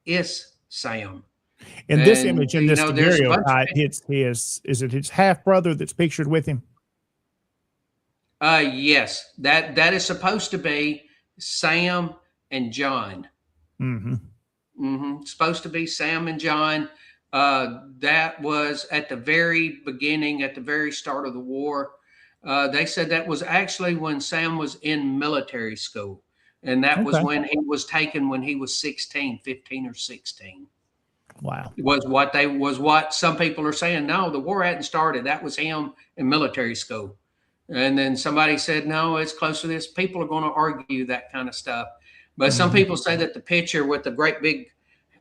is Sam.
In this image, in this daguerreotype, is it his half brother that's pictured with him?
Yes, that is supposed to be Sam and John. Supposed to be Sam and John. That was at the very beginning, at the very start of the war. They said that was actually when Sam was in military school. And that was when he was taken when he was 15 or 16.
Wow.
Was what some people are saying. No, the war hadn't started. That was him in military school. And then somebody said, no, it's close to this. People are going to argue that kind of stuff. But some people say that the picture with the great big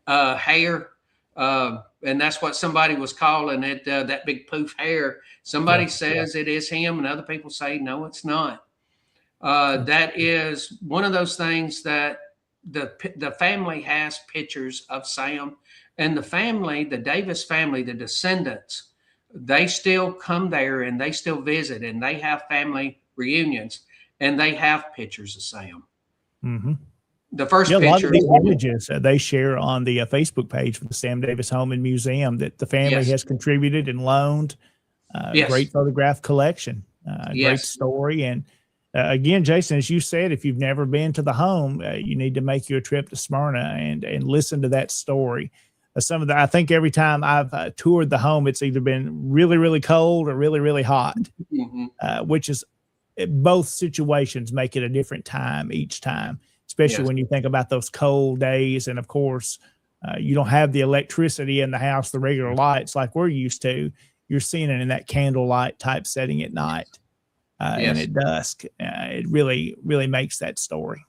hair, and that's what somebody was calling it, that big poof hair. Somebody says it is him, and other people say, no, it's not. That is one of those things that the family has pictures of Sam, and the family, the Davis family, the descendants, they still come there and they still visit, and they have family reunions, and they have pictures of Sam. The first picture, a lot of these
images they share on the Facebook page for the Sam Davis Home and Museum that the family has contributed and loaned. Great photograph collection, great story. And again, Jason, as you said, if you've never been to the home, you need to make you a trip to Smyrna and listen to that story. I think every time I've toured the home, it's either been really, really cold or really, really hot, which is both situations make it a different time each time. Especially when you think about those cold days. And of course, you don't have the electricity in the house, the regular lights like we're used to. You're seeing it in that candlelight type setting at night and at dusk. It really, really makes that story.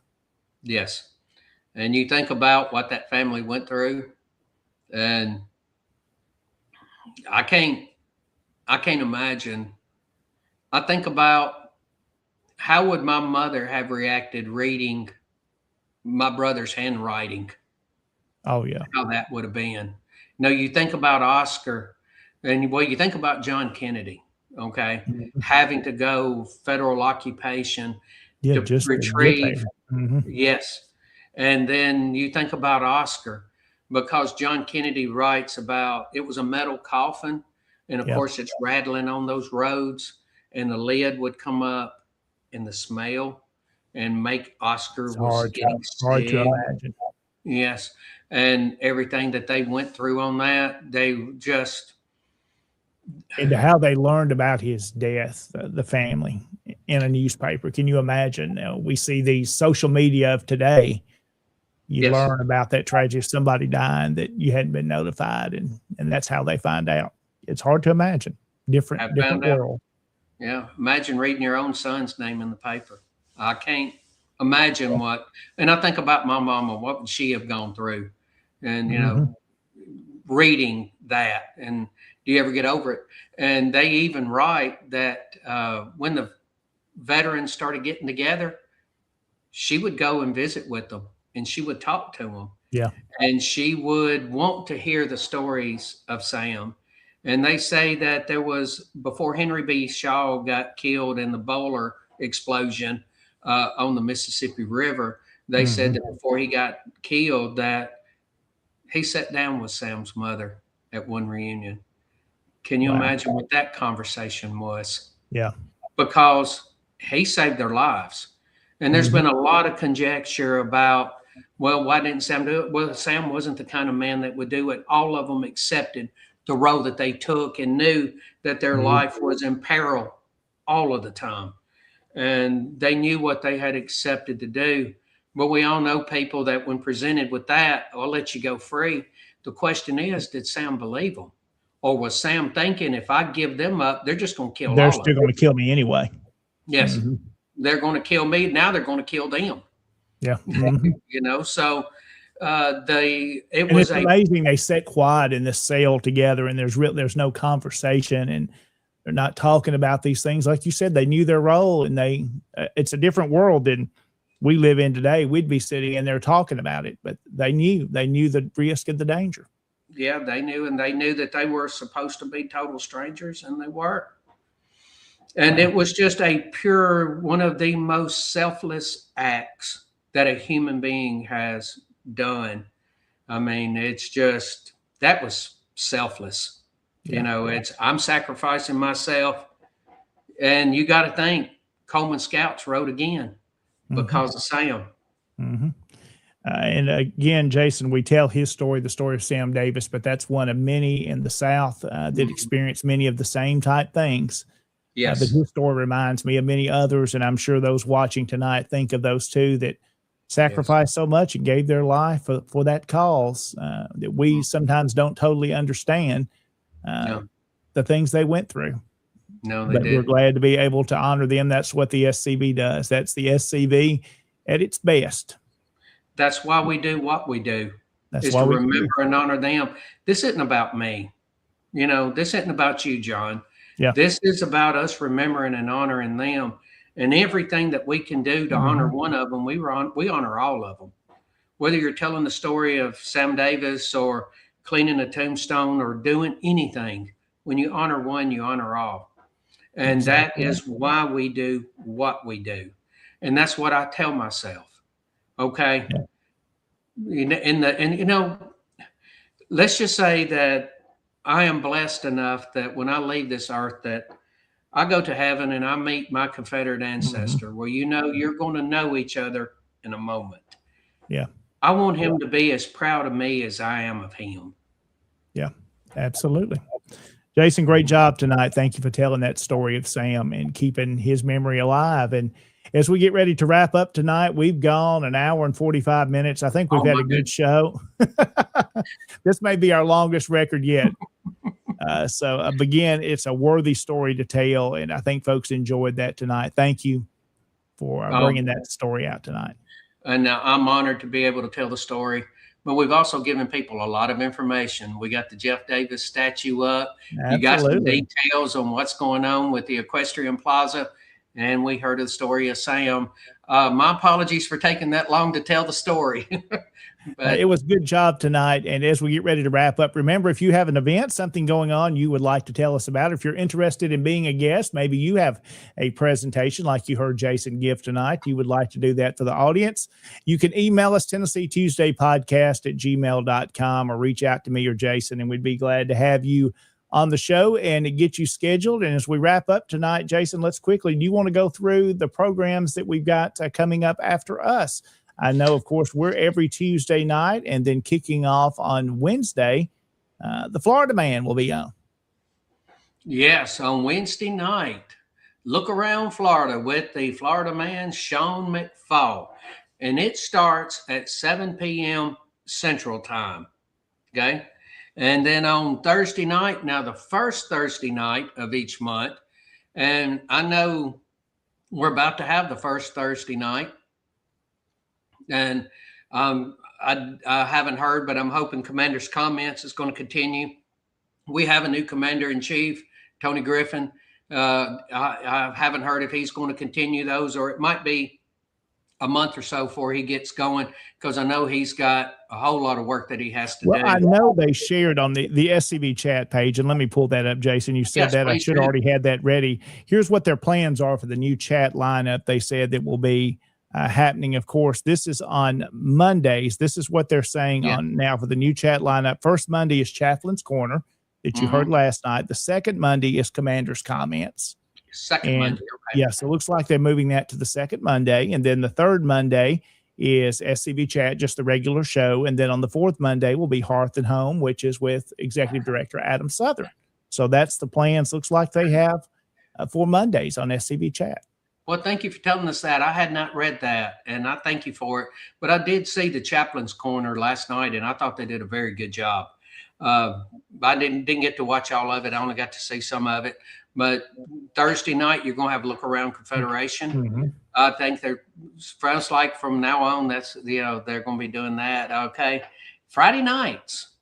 Yes. And you think about what that family went through, and I can't imagine. I think about how would my mother have reacted reading my brother's handwriting.
Oh yeah.
How that would have been. Now you think about Oscar, and you think about John Kennedy, okay, having to go federal occupation to retrieve. Yes. And then you think about Oscar, because John Kennedy writes about, it was a metal coffin And of course, it's rattling on those roads, and the lid would come up, and the smell, and make Oscar was getting
hard to
sick.
imagine.
Yes, and everything that they went through on that, they just
And how they learned about his death, the family, in a newspaper. Can you imagine? We see these social media of today. You
Yes.
learn about that tragedy, somebody dying that you hadn't been notified, and that's how they find out. It's hard to imagine. Different world.
Yeah, imagine reading your own son's name in the paper. I can't imagine what. And I think about my mama. What would she have gone through? And reading that. And do you ever get over it? And they even write that when the veterans started getting together, she would go and visit with them, and she would talk to them.
Yeah.
And she would want to hear the stories of Sam. And they say that there was, before Henry B. Shaw got killed in the Bowler explosion on the Mississippi River, they said that before he got killed, that he sat down with Sam's mother at one reunion. Can you imagine what that conversation was?
Yeah.
Because he saved their lives. And there's been a lot of conjecture about, well, why didn't Sam do it? Well, Sam wasn't the kind of man that would do it. All of them accepted the role that they took and knew that their life was in peril all of the time. And they knew what they had accepted to do. But we all know people that when presented with that, I'll let you go free. The question is, did Sam believe them? Or was Sam thinking, if I give them up, they're just going to kill
They're
all
still
of them?
going to kill me anyway.
Yes. They're going to kill me. Now they're going to kill them.
Yeah.
So it
And
was
it's amazing. They sat quiet in this cell together, and there's no conversation, and they're not talking about these things. Like you said, they knew their role, and it's a different world than we live in today. We'd be sitting in there talking about it, but they knew the risk and the danger.
Yeah, they knew, and they knew that they were supposed to be total strangers, and they were. And it was just one of the most selfless acts that a human being has done. I mean, it's just, that was selfless. I'm sacrificing myself. And you got to think, Coleman Scouts wrote again because of Sam.
And again, Jason, we tell his story, the story of Sam Davis, but that's one of many in the South that experienced many of the same type things.
Yes.
But his story reminds me of many others, and I'm sure those watching tonight think of those two that sacrificed so much and gave their life for that cause that we sometimes don't totally understand the things they went through.
No, they
but
did.
We're glad to be able to honor them. That's what the SCV does. That's the SCV at its best.
That's why we do what we do.
That's
is
why
to
we
remember and honor them. This isn't about me. This isn't about you, John.
Yeah.
This is about us remembering and honoring them. And everything that we can do to honor one of them, we honor all of them. Whether you're telling the story of Sam Davis or cleaning a tombstone or doing anything, when you honor one, you honor all. And that is why we do what we do. And that's what I tell myself. Okay. Yeah. Let's just say that I am blessed enough that when I leave this earth, that I go to heaven and I meet my Confederate ancestor. Well, you're going to know each other in a moment.
Yeah.
I want him to be as proud of me as I am of him.
Yeah, absolutely. Jason, great job tonight. Thank you for telling that story of Sam and keeping his memory alive. And as we get ready to wrap up tonight, we've gone an hour and 45 minutes. I think we've had a good show. This may be our longest record yet. Again, it's a worthy story to tell, and I think folks enjoyed that tonight. Thank you for bringing that story out tonight.
And I'm honored to be able to tell the story. But we've also given people a lot of information. We got the Jeff Davis statue up.
Absolutely.
You got some details on what's going on with the Equestrian Plaza. And we heard of the story of Sam. My apologies for taking that long to tell the story. But
it was a good job tonight. And as we get ready to wrap up, remember, if you have an event, something going on you would like to tell us about, if you're interested in being a guest, maybe you have a presentation like you heard Jason give tonight, you would like to do that for the audience, you can email us Tennessee Tuesday podcast@gmail.com or reach out to me or Jason, and we'd be glad to have you on the show and get you scheduled. And as we wrap up tonight, Jason, let's quickly, do you want to go through the programs that we've got coming up after us? I know, of course, we're every Tuesday night, and then kicking off on Wednesday, the Florida Man will be on.
Yes, on Wednesday night, Look Around Florida with the Florida Man, Sean McFall. And it starts at 7 p.m. Central Time. Okay. And then on Thursday night, now the first Thursday night of each month, and I know we're about to have the first Thursday night. And I haven't heard, but I'm hoping Commander's Comments is going to continue. We have a new Commander-in-Chief, Tony Griffin. I haven't heard if he's going to continue those, or it might be a month or so before he gets going, because I know he's got a whole lot of work that he has to do.
I know they shared on the SCV chat page, and let me pull that up, Jason. You said that. I should have already had that ready. Here's what their plans are for the new chat lineup. They said that will be happening. Of course, this is on Mondays. This is what they're saying on now for the new chat lineup. First Monday is Chaplain's Corner that you heard last night. The second Monday is Commander's Comments.
Second Monday. Okay.
Yeah, so it looks like they're moving that to the second Monday. And then the third Monday is SCV Chat, just the regular show. And then on the fourth Monday will be Hearth and Home, which is with Executive Director Adam Southern. So that's the plans. Looks like they have for Mondays on SCV Chat.
Well, thank you for telling us that. I had not read that, and I thank you for it. But I did see the Chaplain's Corner last night, and I thought they did a very good job. I didn't get to watch all of it. I only got to see some of it. But Thursday night, you're going to have a Look Around Confederation. I think sounds like from now on, that's, they're going to be doing that. Okay. Friday nights,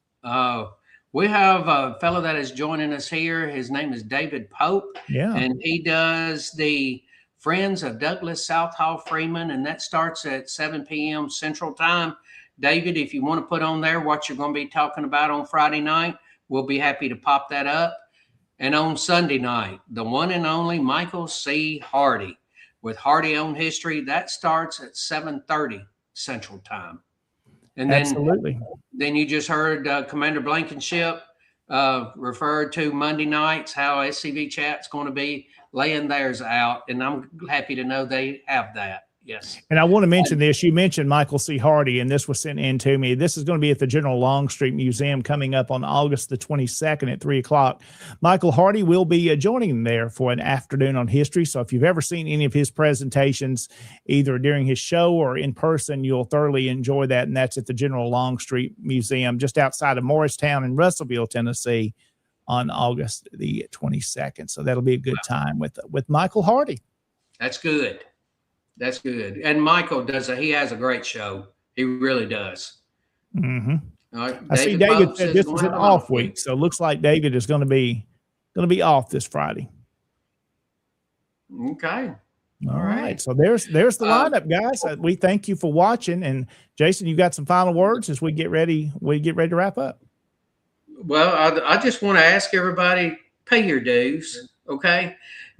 we have a fellow that is joining us here. His name is David Pope.
Yeah.
And he does the Friends of Douglas Southall Freeman, and that starts at 7 p.m. Central Time. David, if you want to put on there what you're going to be talking about on Friday night, we'll be happy to pop that up. And on Sunday night, the one and only Michael C. Hardy with Hardy on History, that starts at 7:30 Central Time. And then you just heard Commander Blankenship referred to Monday nights, how SCV Chat's going to be laying theirs out. And I'm happy to know they have that. Yes.
And I want to mention this. You mentioned Michael C. Hardy, and this was sent in to me. This is going to be at the General Longstreet Museum coming up on August the 22nd at 3:00. Michael Hardy will be joining them there for an afternoon on history. So if you've ever seen any of his presentations, either during his show or in person, you'll thoroughly enjoy that. And that's at the General Longstreet Museum just outside of Morristown in Russellville, Tennessee on August the 22nd. So that'll be a good time with Michael Hardy.
That's good. That's good. And Michael he has a great show. He really does.
Mm-hmm. All right. I see David said this was an off week. So it looks like David is going to be off this Friday.
Okay.
All right. So there's the lineup, guys. We thank you for watching. And Jason, you got some final words as we get ready to wrap up.
Well, I just want to ask everybody, pay your dues. Okay.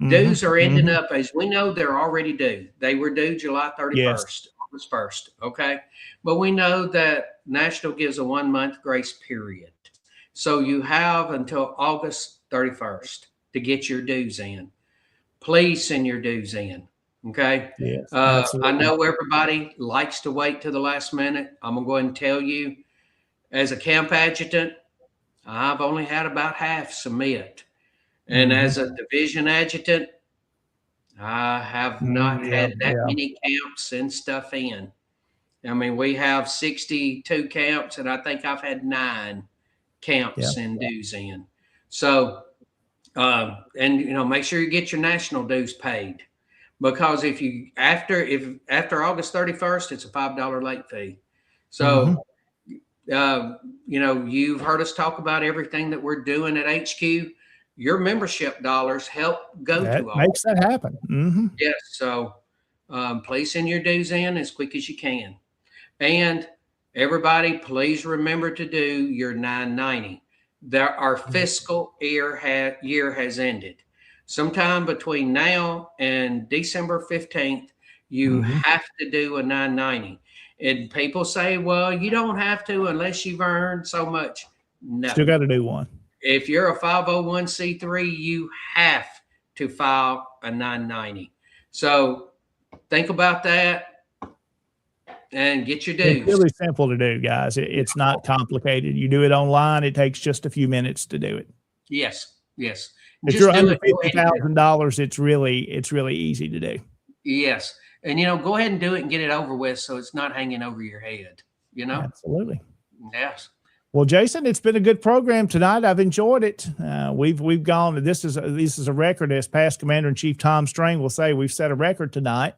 Dues are ending up, as we know, they're already due. They were due July 31st, August 1st. Okay. But we know that National gives a 1 month grace period. So you have until August 31st to get your dues in. Please send your dues in. Okay.
Yes,
I know everybody likes to wait to the last minute. I'm going to go ahead and tell you, as a camp adjutant, I've only had about half submit. And as a division adjutant, I have not had that many camps and stuff in. I mean, we have 62 camps, and I think I've had 9 camps and dues in. So, and make sure you get your national dues paid, because if after August 31st, it's a $5 late fee. So, you've heard us talk about everything that we're doing at HQ. Your membership dollars help go to all.
Makes that happen.
Yes. So please send your dues in as quick as you can. And everybody, please remember to do your 990. Our fiscal year has ended. Sometime between now and December 15th, you have to do a 990. And people say, well, you don't have to unless you've earned so much. No.
Still got to do one.
If you're a 501c3, you have to file a 990. So think about that and get your dues.
It's really simple to do, guys. It's not complicated. You do it online. It takes just a few minutes to do it.
Yes. Yes.
If you're under $50,000, it's really easy to do.
Yes. And, go ahead and do it and get it over with so it's not hanging over your head,
Absolutely.
Yes.
Well, Jason, it's been a good program tonight. I've enjoyed it. We've gone. This is a record, as past Commander-in-Chief Tom Strang will say. We've set a record tonight.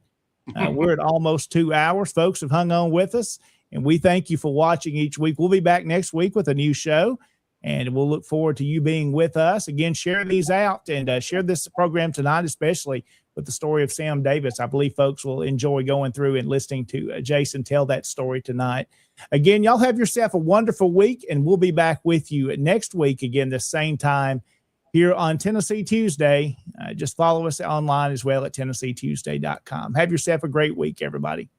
We're at almost 2 hours. Folks have hung on with us, and we thank you for watching each week. We'll be back next week with a new show, and we'll look forward to you being with us. Again, share these out and share this program tonight, especially with the story of Sam Davis. I believe folks will enjoy going through and listening to Jason tell that story tonight. Again, y'all have yourself a wonderful week, and we'll be back with you next week again, the same time here on Tennessee Tuesday. Just follow us online as well at TennesseeTuesday.com. Have yourself a great week, everybody.